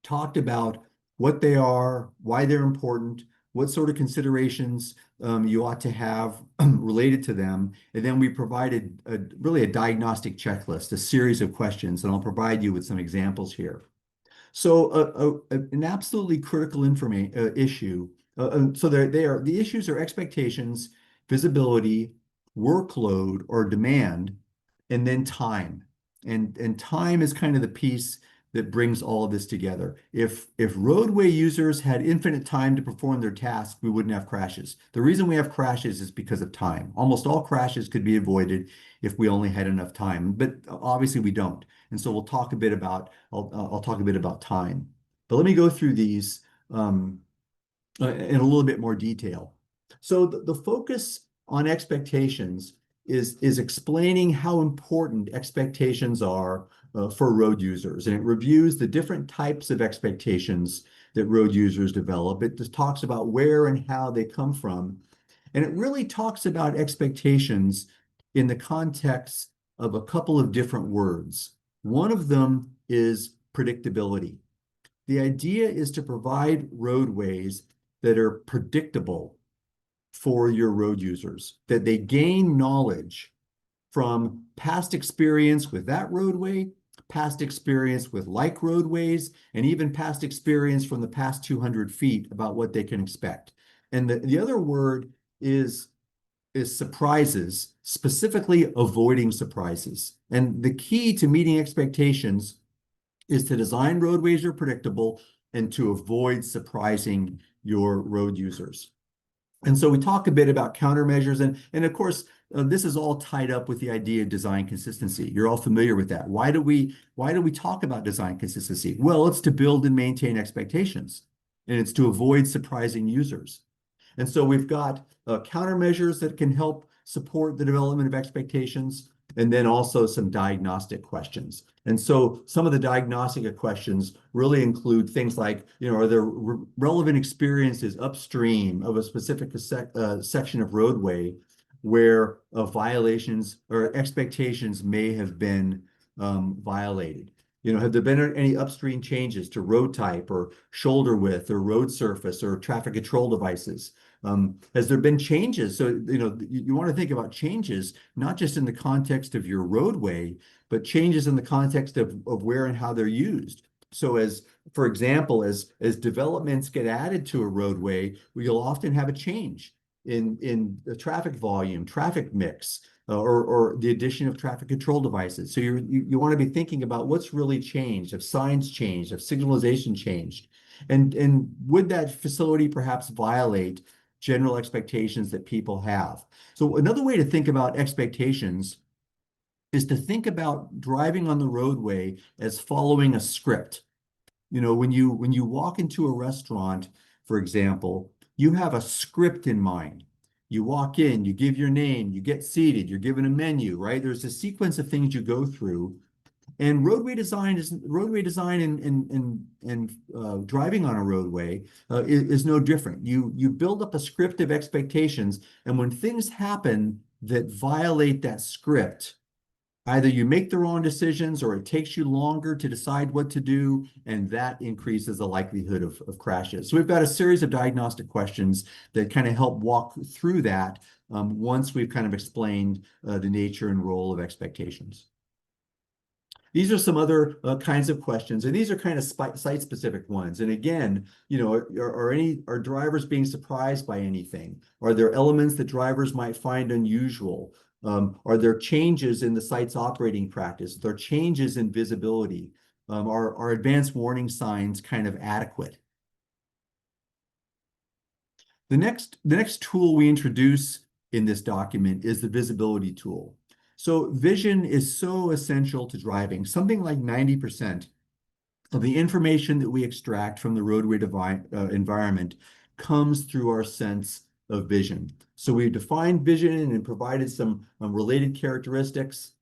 talked about what they are, why they're important, what sort of considerations you ought to have related to them. And then we provided really a diagnostic checklist, a series of questions, and I'll provide you with some examples here. So an absolutely critical issue. So the issues are expectations, visibility, workload or demand, and then time. And time is kind of the piece that brings all of this together. If roadway users had infinite time to perform their tasks, we wouldn't have crashes. The reason we have crashes is because of time. Almost all crashes could be avoided if we only had enough time, but obviously we don't. And so we'll talk a bit about, I'll talk a bit about time. But let me go through these in a little bit more detail. So the focus on expectations is explaining how important expectations are for road users. And it reviews the different types of expectations that road users develop. It just talks about where and how they come from. And it really talks about expectations in the context of a couple of different words. One of them is predictability. The idea is to provide roadways that are predictable for your road users, that they gain knowledge from past experience with that roadway, past experience with like roadways, and even past experience from the past 200 feet about what they can expect. And the other word is surprises, specifically avoiding surprises. And the key to meeting expectations is to design roadways that are predictable and to avoid surprising your road users. And so we talk a bit about countermeasures, and of course, this is all tied up with the idea of design consistency. You're all familiar with that. Why do we talk about design consistency? Well, it's to build and maintain expectations, and it's to avoid surprising users. And so we've got countermeasures that can help support the development of expectations, and then also some diagnostic questions. And so some of the diagnostic questions really include things like, are there relevant experiences upstream of a specific section of roadway where violations or expectations may have been violated? Have there been any upstream changes to road type or shoulder width or road surface or traffic control devices? Has there been changes? So, you want to think about changes, not just in the context of your roadway, but changes in the context of where and how they're used. So for example, as developments get added to a roadway, you'll often have a change in the traffic volume, traffic mix, or the addition of traffic control devices. So you want to be thinking about what's really changed, if signs changed, if signalization changed, and would that facility perhaps violate general expectations that people have? So another way to think about expectations is to think about driving on the roadway as following a script. When you walk into a restaurant, for example, you have a script in mind. You walk in, you give your name, you get seated, you're given a menu, right? There's a sequence of things you go through. And roadway design and driving on a roadway is no different. You build up a script of expectations, and when things happen that violate that script, either you make the wrong decisions or it takes you longer to decide what to do, and that increases the likelihood of crashes. So we've got a series of diagnostic questions that kind of help walk through that once we've kind of explained the nature and role of expectations. These are some other kinds of questions, and these are kind of site-specific ones. And again, are drivers being surprised by anything? Are there elements that drivers might find unusual? Are there changes in the site's operating practice? Are there changes in visibility? Are advanced warning signs kind of adequate? The next tool we introduce in this document is the visibility tool. So vision is so essential to driving. Something like 90% of the information that we extract from the roadway environment comes through our sense of vision. So we've defined vision and provided some related characteristics.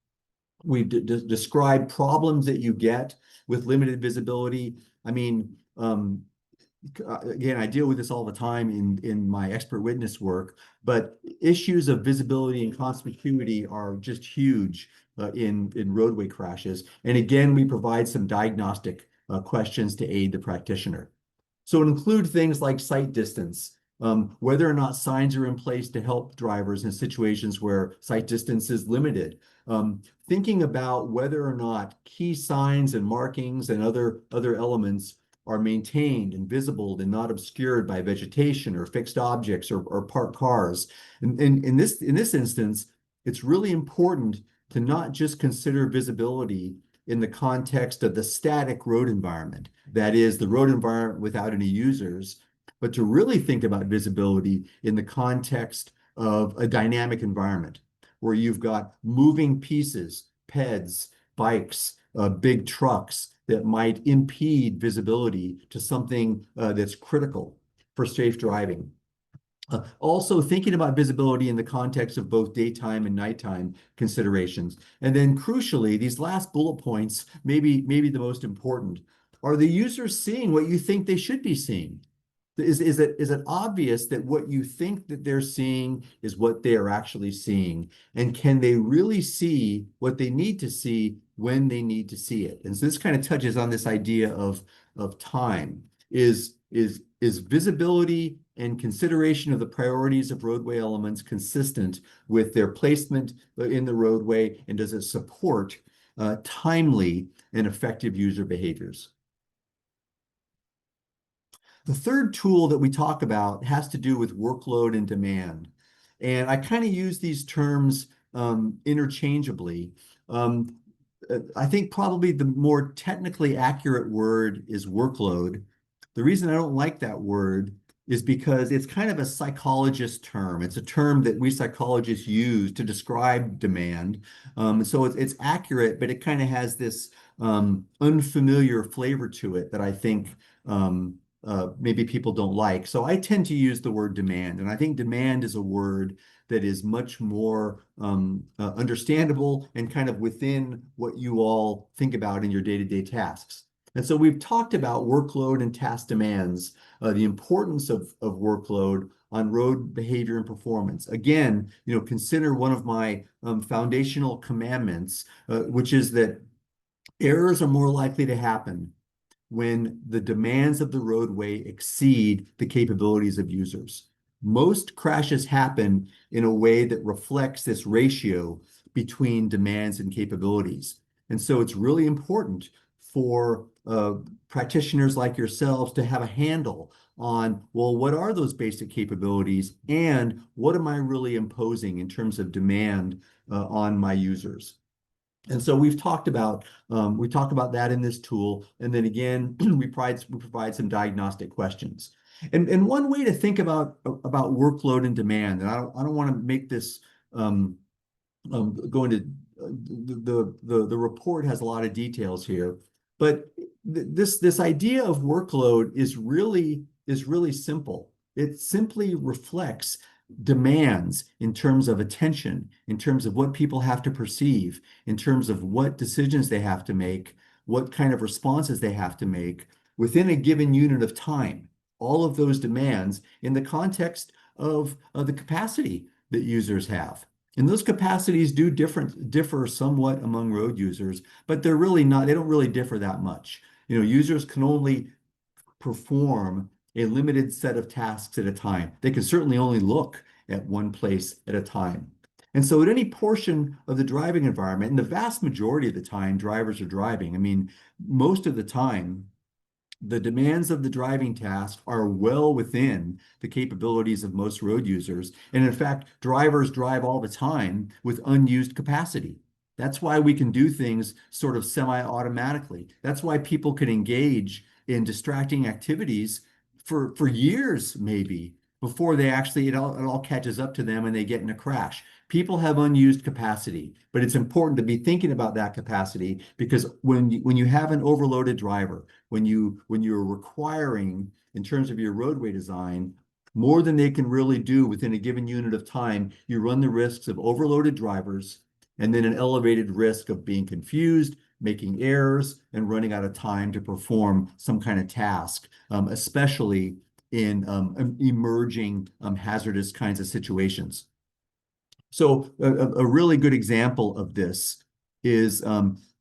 We've described problems that you get with limited visibility. I mean, again, I deal with this all the time in my expert witness work, but issues of visibility and conspicuity are just huge in roadway crashes. And again, we provide some diagnostic questions to aid the practitioner. So it includes things like sight distance, whether or not signs are in place to help drivers in situations where sight distance is limited. Thinking about whether or not key signs and markings and other elements are maintained and visible and not obscured by vegetation or fixed objects or parked cars. And in this instance, it's really important to not just consider visibility in the context of the static road environment, that is, the road environment without any users, but to really think about visibility in the context of a dynamic environment where you've got moving pieces, PEDs, bikes, big trucks that might impede visibility to something that's critical for safe driving. Also thinking about visibility in the context of both daytime and nighttime considerations. And then crucially, these last bullet points, maybe the most important. Are the users seeing what you think they should be seeing? Is it obvious that what you think that they're seeing is what they are actually seeing? And can they really see what they need to see when they need to see it? And so this kind of touches on this idea of time. Is visibility and consideration of the priorities of roadway elements consistent with their placement in the roadway, and does it support timely and effective user behaviors? The third tool that we talk about has to do with workload and demand. And I kind of use these terms interchangeably. I think probably the more technically accurate word is workload. The reason I don't like that word is because it's kind of a psychologist term. It's a term that we psychologists use to describe demand. So it's accurate, but it kind of has this unfamiliar flavor to it that I think maybe people don't like. So I tend to use the word demand, and I think demand is a word that is much more understandable and kind of within what you all think about in your day-to-day tasks. And so we've talked about workload and task demands, the importance of workload on road behavior and performance. Again, consider one of my foundational commandments, which is that errors are more likely to happen when the demands of the roadway exceed the capabilities of users. Most crashes happen in a way that reflects this ratio between demands and capabilities. And so it's really important for practitioners like yourselves to have a handle on, well, what are those basic capabilities and what am I really imposing in terms of demand on my users? And so we talk about that in this tool, and then again we provide some diagnostic questions. And one way to think about workload and demand, and I don't want to make this go into the report has a lot of details here, but this idea of workload is really simple. It simply reflects demands in terms of attention, in terms of what people have to perceive, in terms of what decisions they have to make, what kind of responses they have to make within a given unit of time. All of those demands in the context of the capacity that users have. And those capacities do differ somewhat among road users, but they don't really differ that much. Users can only perform a limited set of tasks at a time. They can certainly only look at one place at a time. And so at any portion of the driving environment, and the vast majority of the time drivers are driving, I mean, most of the time, the demands of the driving task are well within the capabilities of most road users. And in fact, drivers drive all the time with unused capacity. That's why we can do things sort of semi-automatically. That's why people can engage in distracting activities for years, maybe, before they actually it all catches up to them and they get in a crash. People have unused capacity, but it's important to be thinking about that capacity, because when you have an overloaded driver, when you're requiring, in terms of your roadway design, more than they can really do within a given unit of time, you run the risks of overloaded drivers and then an elevated risk of being confused, making errors, and running out of time to perform some kind of task, especially in emerging hazardous kinds of situations. So a really good example of this is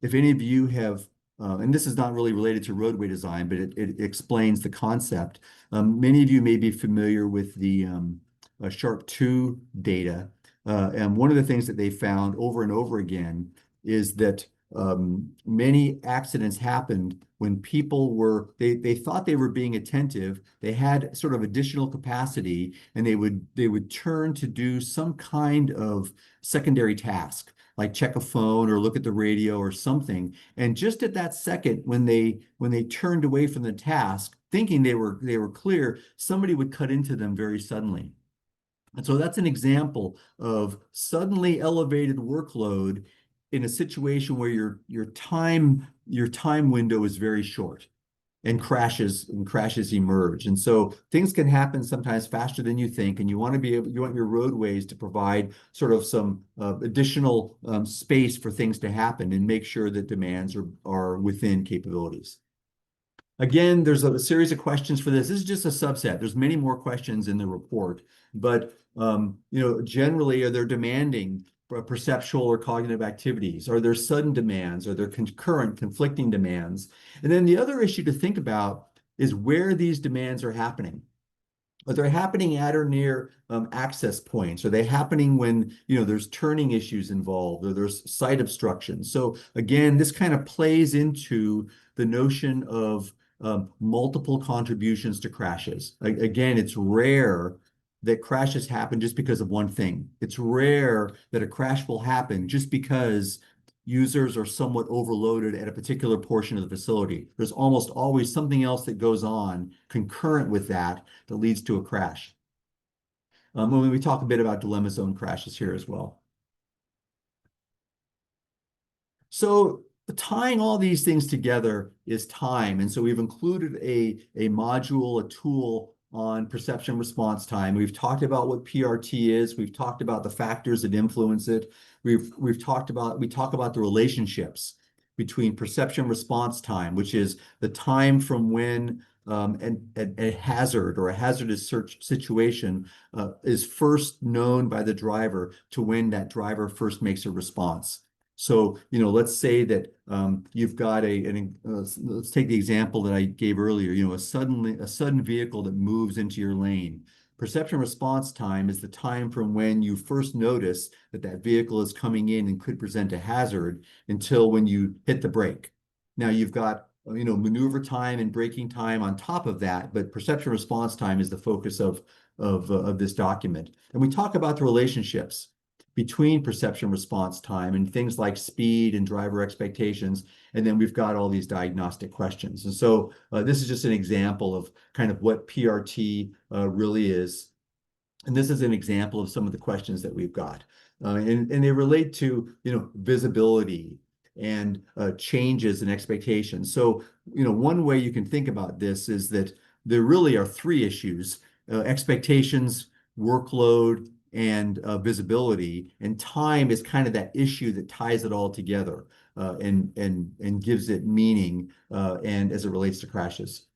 if any of you have, and this is not really related to roadway design, but it explains the concept. Many of you may be familiar with the SHARP 2 data. And one of the things that they found over and over again is that many accidents happened when people they thought they were being attentive, they had sort of additional capacity, and they would turn to do some kind of secondary task, like check a phone or look at the radio or something. And just at that second, when they turned away from the task, thinking they were clear, somebody would cut into them very suddenly. And so that's an example of suddenly elevated workload in a situation where your time window is very short and crashes emerge. And so things can happen sometimes faster than you think, and you want your roadways to provide sort of some additional space for things to happen and make sure that demands are within capabilities. Again, there's a series of questions for this. This is just a subset. There's many more questions in the report, but generally, are there demanding perceptual or cognitive activities? Are there sudden demands? Are there concurrent, conflicting demands? And then the other issue to think about is where these demands are happening. Are they happening at or near access points? Are they happening when there's turning issues involved or there's site obstruction? So again, this kind of plays into the notion of multiple contributions to crashes. Again, it's rare that crashes happen just because of one thing. It's rare that a crash will happen just because users are somewhat overloaded at a particular portion of the facility. There's almost always something else that goes on concurrent with that leads to a crash. When we talk a bit about dilemma zone crashes here as well. So tying all these things together is time. And so we've included a module, a tool on perception response time. We've talked about what PRT is. We've talked about the factors that influence it. We talk about the relationships between perception response time, which is the time from when a hazard or a hazardous search situation is first known by the driver to when that driver first makes a response. So, let's say that you've got let's take the example that I gave earlier, a sudden vehicle that moves into your lane. Perception response time is the time from when you first notice that vehicle is coming in and could present a hazard until when you hit the brake. Now you've got maneuver time and braking time on top of that, but perception response time is the focus of this document. And we talk about the relationships between perception response time and things like speed and driver expectations. And then we've got all these diagnostic questions. And so this is just an example of kind of what PRT really is. And this is an example of some of the questions that we've got. And they relate to, visibility and changes in expectations. So, one way you can think about this is that there really are three issues: expectations, workload, and visibility. And time is kind of that issue that ties it all together and gives it meaning and as it relates to crashes.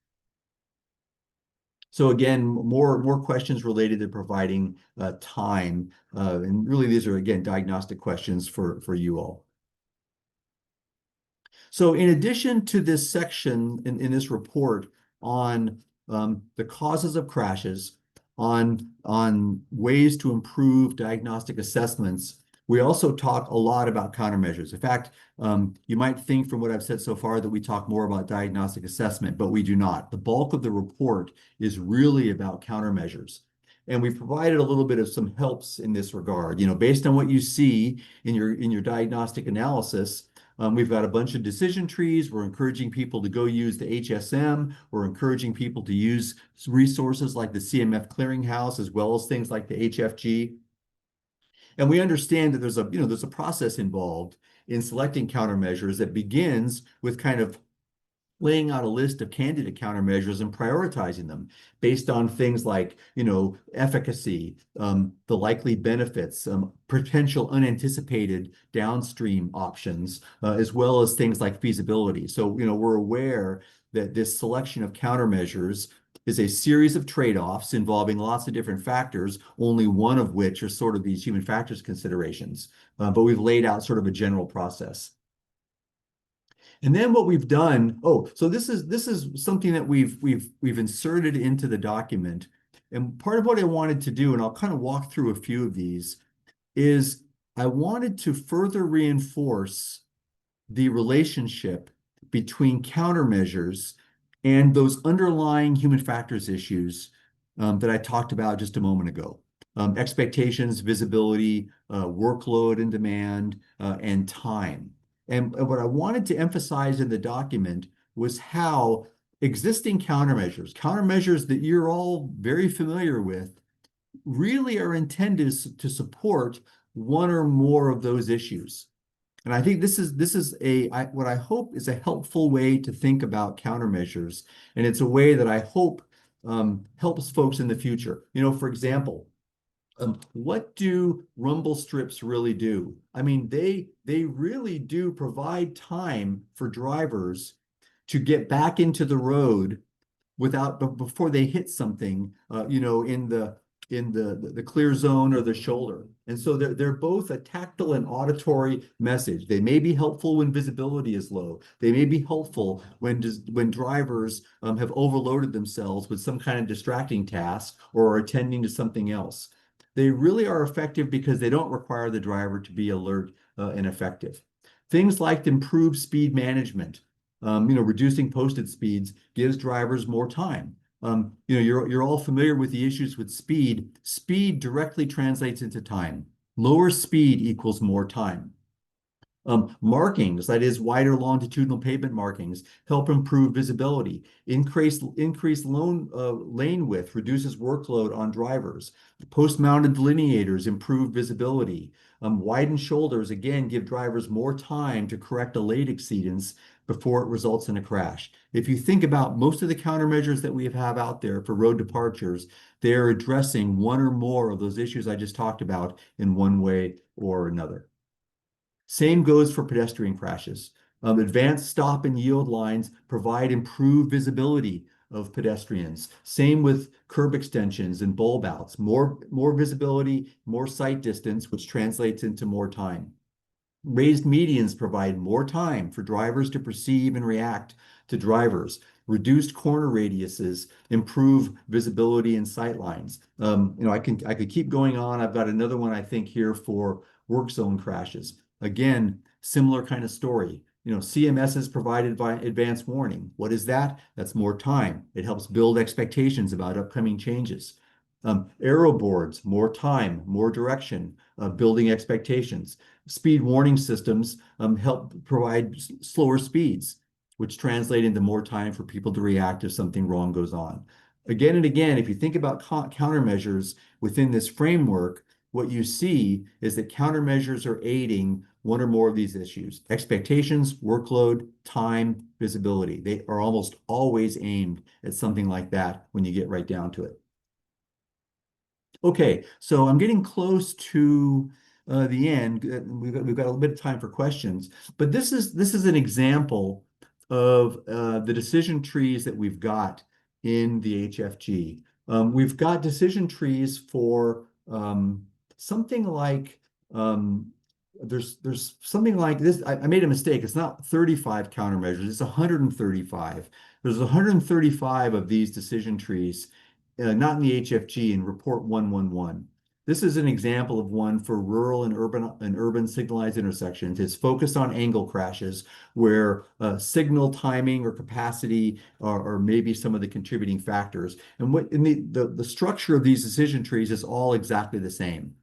So again, more questions related to providing time. And really, these are, again, diagnostic questions for you all. So in addition to this section in this report on the causes of crashes, on ways to improve diagnostic assessments, we also talk a lot about countermeasures. In fact, you might think from what I've said so far that we talk more about diagnostic assessment, but we do not. The bulk of the report is really about countermeasures. And we've provided a little bit of some helps in this regard. Based on what you see in your diagnostic analysis, we've got a bunch of decision trees. We're encouraging people to go use the HSM. We're encouraging people to use resources like the CMF Clearinghouse, as well as things like the HFG. And we understand that there's a process involved in selecting countermeasures that begins with kind of laying out a list of candidate countermeasures and prioritizing them based on things like, efficacy, the likely benefits, potential unanticipated downstream options, as well as things like feasibility. So, we're aware that this selection of countermeasures is a series of trade-offs involving lots of different factors, only one of which are sort of these human factors considerations. But we've laid out sort of a general process. And then what we've done, so this is something that we've inserted into the document. And part of what I wanted to do, and I'll kind of walk through a few of these, is I wanted to further reinforce the relationship between countermeasures and those underlying human factors issues that I talked about just a moment ago. Expectations, visibility, workload and demand, and time. And what I wanted to emphasize in the document was how existing countermeasures that you're all very familiar with, really are intended to support one or more of those issues. And I think this is what I hope is a helpful way to think about countermeasures. And it's a way that I hope helps folks in the future. For example, what do rumble strips really do? I mean, they really do provide time for drivers to get back into the road before they hit something, in the clear zone or the shoulder. And so they're both a tactile and auditory message. They may be helpful when visibility is low. They may be helpful when drivers have overloaded themselves with some kind of distracting task or are attending to something else. They really are effective because they don't require the driver to be alert and effective. Things like improved speed management, reducing posted speeds gives drivers more time. You're all familiar with the issues with speed. Speed directly translates into time. Lower speed equals more time. Markings, that is wider longitudinal pavement markings, help improve visibility. Increased lane width reduces workload on drivers. Post-mounted delineators improve visibility. Widened shoulders, again, give drivers more time to correct a lane exceedance before it results in a crash. If you think about most of the countermeasures that we have out there for road departures, they're addressing one or more of those issues I just talked about in one way or another. Same goes for pedestrian crashes. Advanced stop and yield lines provide improved visibility of pedestrians. Same with curb extensions and bulb outs. More visibility, more sight distance, which translates into more time. Raised medians provide more time for drivers to perceive and react to drivers. Reduced corner radiuses improve visibility and sight lines. I could keep going on. I've got another one I think here for work zone crashes. Again, similar kind of story. CMS is provided by advance warning. What is that? That's more time. It helps build expectations about upcoming changes. Aero boards, more time, more direction, building expectations. Speed warning systems help provide slower speeds, which translate into more time for people to react if something wrong goes on. Again and again, if you think about countermeasures within this framework, what you see is that countermeasures are aiding one or more of these issues: expectations, workload, time, visibility. They are almost always aimed at something like that when you get right down to it. Okay, so I'm getting close to the end. We've got a little bit of time for questions, but this is an example of the decision trees that we've got in the HFG. We've got decision trees for something like there's something like this. I made a mistake. It's not 35 countermeasures. It's 135. There's 135 of these decision trees. Not in the HFG, in report 111. This is an example of one for rural and urban signalized intersections. It's focused on angle crashes where signal timing or capacity are maybe some of the contributing factors. And what in the structure of these decision trees is all exactly the same.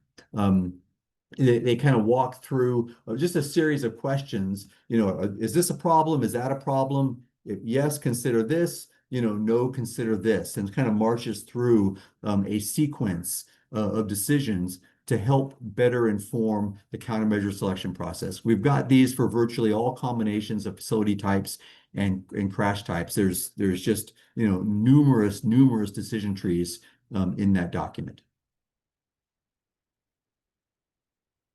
They kind of walk through just a series of questions. Is this a problem? Is that a problem? If yes, consider this. No, consider this, and kind of marches through a sequence of decisions to help better inform the countermeasure selection process. We've got these for virtually all combinations of facility types and crash types. There's just numerous decision trees in that document.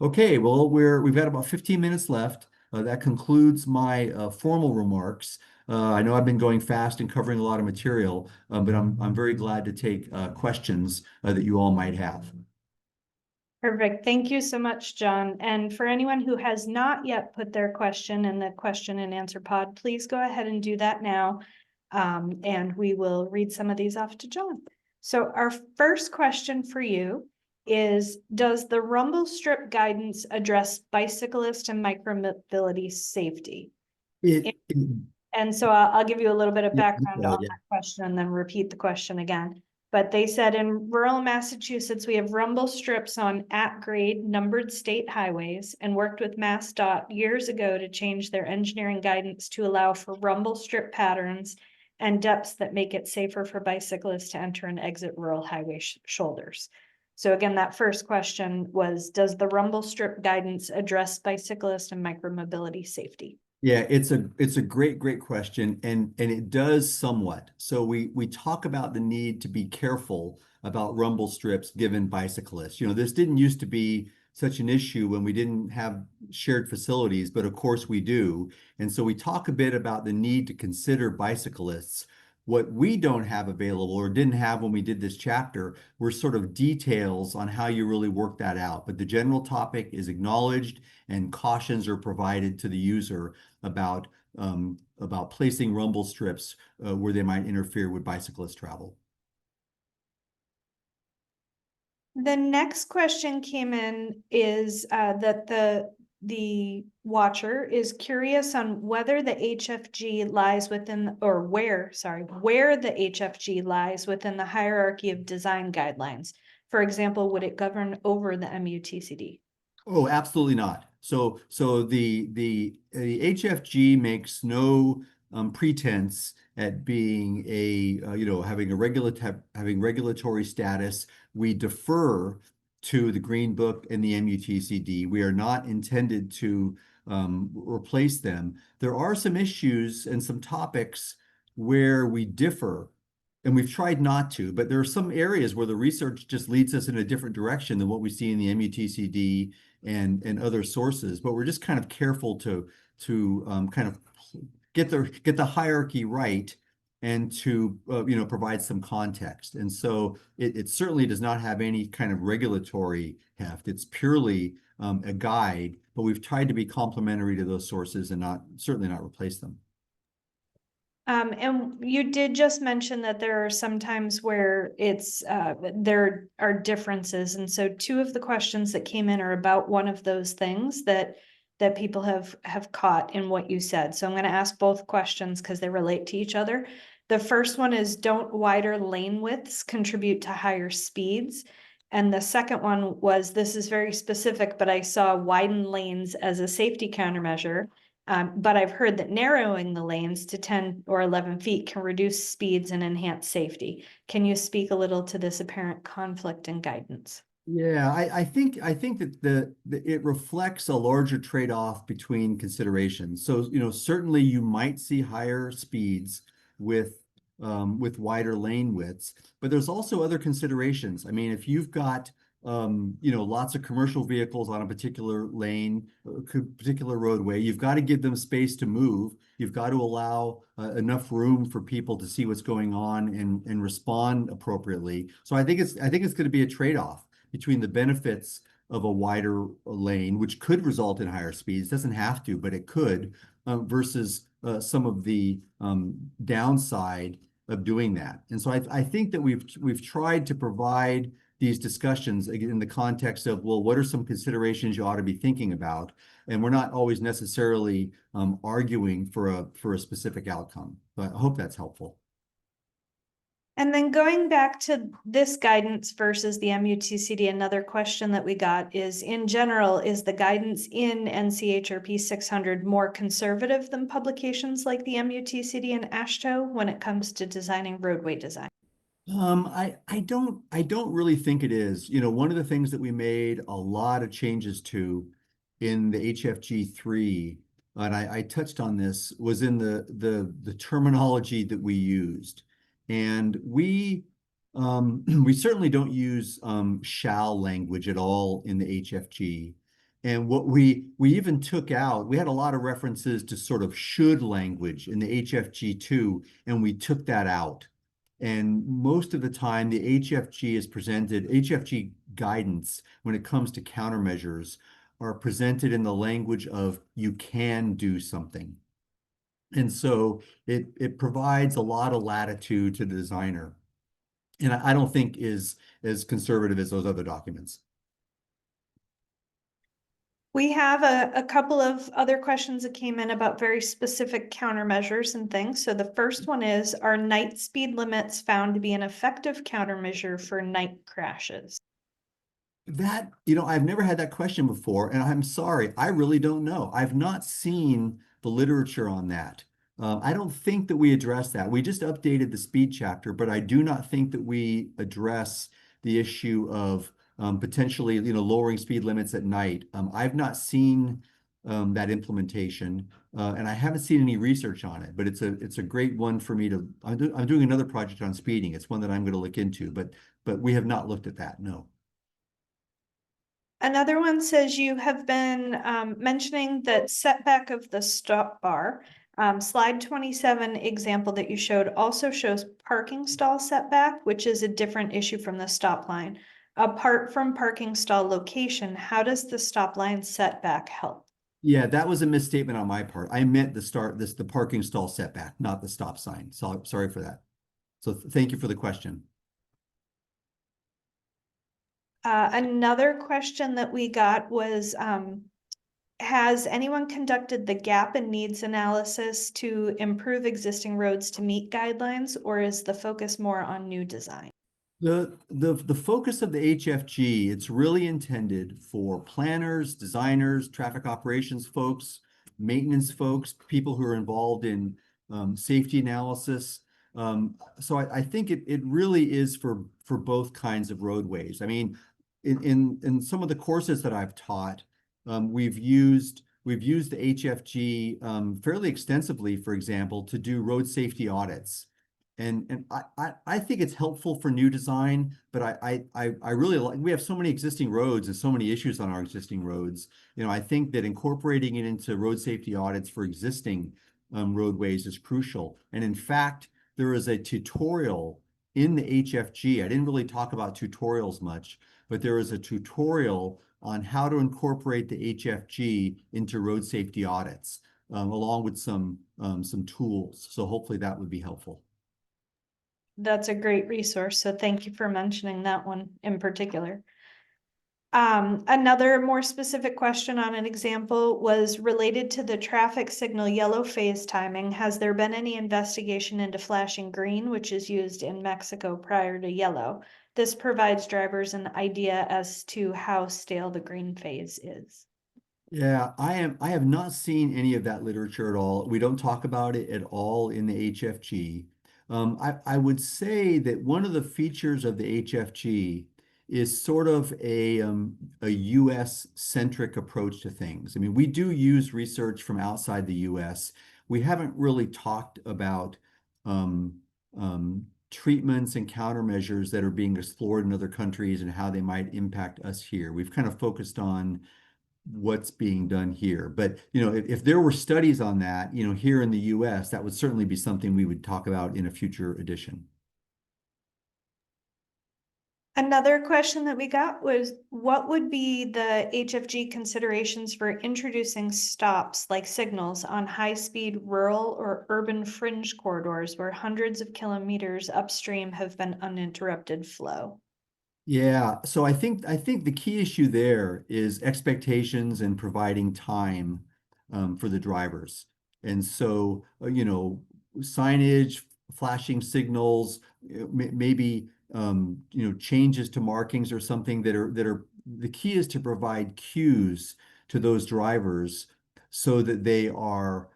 Okay, well, we've got about 15 minutes left. That concludes my formal remarks. I know I've been going fast and covering a lot of material, but I'm very glad to take questions that you all might have. Perfect. Thank you so much, John. And for anyone who has not yet put their question in the question and answer pod, please go ahead and do that now. And we will read some of these off to John. So our first question for you is, does the rumble strip guidance address bicyclist and micromobility safety? And so I'll give you a little bit of background on that question and then repeat the question again. But they said in rural Massachusetts, we have rumble strips on at-grade numbered state highways, and worked with MassDOT years ago to change their engineering guidance to allow for rumble strip patterns and depths that make it safer for bicyclists to enter and exit rural highway shoulders. So again, that first question was, does the rumble strip guidance address bicyclist and micromobility safety? Yeah, it's a great question, and it does somewhat. So we talk about the need to be careful about rumble strips given bicyclists. You know, this didn't used to be such an issue when we didn't have shared facilities, but of course we do. And so we talk a bit about the need to consider bicyclists. What we don't have available or didn't have when we did this chapter were sort of details on how you really work that out. But the general topic is acknowledged and cautions are provided to the user about placing rumble strips where they might interfere with bicyclist travel. The next question came in is that the watcher is curious on whether the HFG lies within, or where the HFG lies within the hierarchy of design guidelines. For example, would it govern over the MUTCD? Oh, absolutely not. So the HFG makes no pretense at being having regulatory status. We defer to the Green Book and the MUTCD. We are not intended to replace them. There are some issues and some topics where we differ, and we've tried not to, but there are some areas where the research just leads us in a different direction than what we see in the MUTCD and other sources. But we're just kind of careful to kind of get the hierarchy right and to provide some context. And so it certainly does not have any kind of regulatory heft. It's purely a guide, but we've tried to be complementary to those sources and certainly not replace them. And you did just mention that there are some times where there are differences. And so two of the questions that came in are about one of those things that people have caught in what you said. So I'm going to ask both questions because they relate to each other. The first one is, don't wider lane widths contribute to higher speeds? And the second one was, this is very specific, but I saw widened lanes as a safety countermeasure. But I've heard that narrowing the lanes to 10 or 11 feet can reduce speeds and enhance safety. Can you speak a little to this apparent conflict in guidance? Yeah, I think that it reflects a larger trade-off between considerations. So, certainly you might see higher speeds with wider lane widths, but there's also other considerations. I mean, if you've got lots of commercial vehicles on a particular lane, particular roadway, you've got to give them space to move. You've got to allow enough room for people to see what's going on and respond appropriately. So I think it's going to be a trade-off between the benefits of a wider lane, which could result in higher speeds, doesn't have to, but it could, versus some of the downside of doing that. And so I think that we've tried to provide these discussions in the context of, well, what are some considerations you ought to be thinking about? And we're not always necessarily arguing for a specific outcome. But I hope that's helpful. And then going back to this guidance versus the MUTCD, another question that we got is, in general, is the guidance in NCHRP 600 more conservative than publications like the MUTCD and AASHTO when it comes to designing roadway design? I don't really think it is. One of the things that we made a lot of changes to in the HFG 3, and I touched on this, was in the terminology that we used. And we certainly don't use shall language at all in the HFG. And what we even took out, we had a lot of references to sort of should language in the HFG 2, and we took that out. And most of the time, the HFG guidance, when it comes to countermeasures, are presented in the language of you can do something. And so it provides a lot of latitude to the designer. And I don't think is as conservative as those other documents. We have a couple of other questions that came in about very specific countermeasures and things. So the first one is, are night speed limits found to be an effective countermeasure for night crashes? That, I've never had that question before, and I'm sorry, I really don't know. I've not seen the literature on that. I don't think that we address that. We just updated the speed chapter, but I do not think that we address the issue of potentially, lowering speed limits at night. I've not seen that implementation, and I haven't seen any research on it, but it's a great one for me to. I'm doing another project on speeding. It's one that I'm going to look into, but we have not looked at that. No. Another one says you have been mentioning that setback of the stop bar. Slide 27 example that you showed also shows parking stall setback, which is a different issue from the stop line. Apart from parking stall location, how does the stop line setback help? Yeah, that was a misstatement on my part. I meant the parking stall setback, not the stop sign. So sorry for that. So thank you for the question. Another question that we got was, has anyone conducted the gap and needs analysis to improve existing roads to meet guidelines, or is the focus more on new design? The focus of the HFG, it's really intended for planners, designers, traffic operations folks, maintenance folks, people who are involved in safety analysis. So I think it really is for both kinds of roadways. I mean, in some of the courses that I've taught, we've used the HFG fairly extensively, for example, to do road safety audits. And I think it's helpful for new design, but I really like, we have so many existing roads and so many issues on our existing roads. I think that incorporating it into road safety audits for existing roadways is crucial. And in fact, there is a tutorial in the HFG. I didn't really talk about tutorials much, but there is a tutorial on how to incorporate the HFG into road safety audits, along with some tools. So hopefully that would be helpful. That's a great resource, so thank you for mentioning that one in particular. Another more specific question on an example was related to the traffic signal yellow phase timing. Has there been any investigation into flashing green, which is used in Mexico prior to yellow? This provides drivers an idea as to how stale the green phase is. Yeah, I have not seen any of that literature at all. We don't talk about it at all in the HFG. I would say that one of the features of the HFG is sort of a US centric approach to things. I mean, we do use research from outside the US. We haven't really talked about um, treatments and countermeasures that are being explored in other countries and how they might impact us here. We've kind of focused on what's being done here. But, if there were studies on that, here in the US, that would certainly be something we would talk about in a future edition. Another question that we got was, what would be the HFG considerations for introducing stops like signals on high-speed rural or urban fringe corridors where hundreds of kilometers upstream have been uninterrupted flow? Yeah, so I think the key issue there is expectations and providing time for the drivers. And so, signage, flashing signals, maybe changes to markings or something that are the key is to provide cues to those drivers so that they are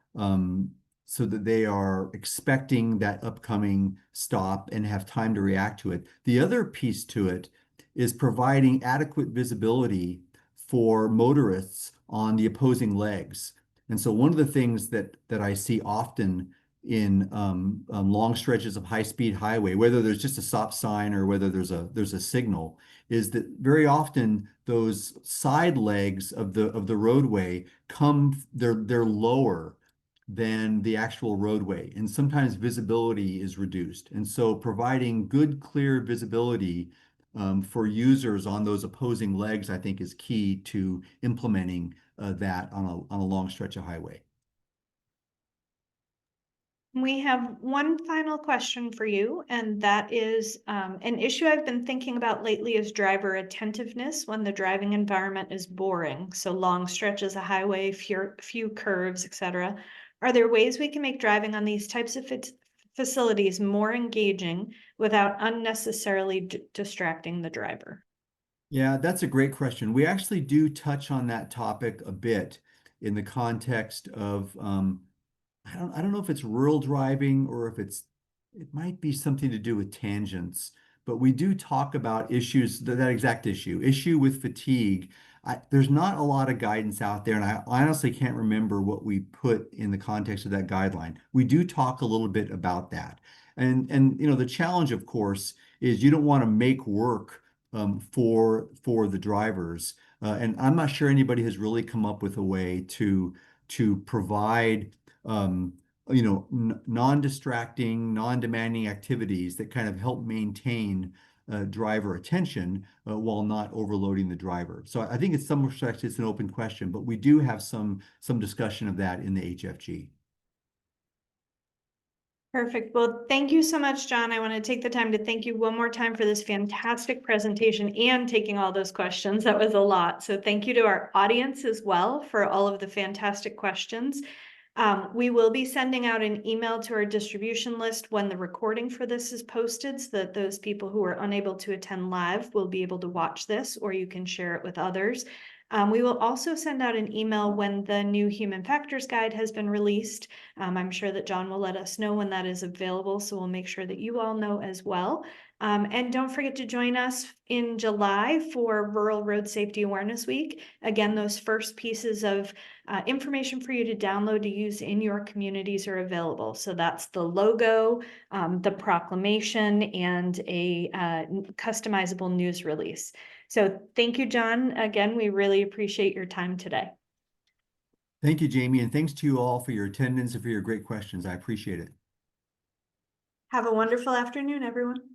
expecting that upcoming stop and have time to react to it. The other piece to it is providing adequate visibility for motorists on the opposing legs. And so one of the things that I see often in long stretches of high-speed highway, whether there's just a stop sign or whether there's a signal, is that very often those side legs of the roadway they're lower than the actual roadway, and sometimes visibility is reduced. And so providing good, clear visibility for users on those opposing legs, I think, is key to implementing that on a long stretch of highway. We have one final question for you, and that is an issue I've been thinking about lately is driver attentiveness when the driving environment is boring. So long stretches of highway, few curves, etc. Are there ways we can make driving on these types of facilities more engaging without unnecessarily distracting the driver? Yeah, that's a great question. We actually do touch on that topic a bit in the context of I don't know if it's rural driving or if it might be something to do with tangents, but we do talk about issues, that exact issue with fatigue. There's not a lot of guidance out there, and I honestly can't remember what we put in the context of that guideline. We do talk a little bit about that. And you know, the challenge, of course, is you don't want to make work for the drivers. And I'm not sure anybody has really come up with a way to provide you know, non-distracting, non-demanding activities that kind of help maintain driver attention while not overloading the driver. So I think in some respects it's an open question, but we do have some discussion of that in the HFG. Perfect. Well, thank you so much, John. I want to take the time to thank you one more time for this fantastic presentation and taking all those questions. That was a lot. So thank you to our audience as well for all of the fantastic questions. We will be sending out an email to our distribution list when the recording for this is posted, so that those people who are unable to attend live will be able to watch this, or you can share it with others. We will also send out an email when the new Human Factors Guide has been released. I'm sure that John will let us know when that is available, so we'll make sure that you all know as well. And don't forget to join us in July for Rural Road Safety Awareness Week. Again, those first pieces of information for you to download to use in your communities are available. So that's the logo, the proclamation, and a customizable news release. So thank you, John. Again, we really appreciate your time today. Thank you, Jamie, and thanks to you all for your attendance and for your great questions. I appreciate it. Have a wonderful afternoon, everyone.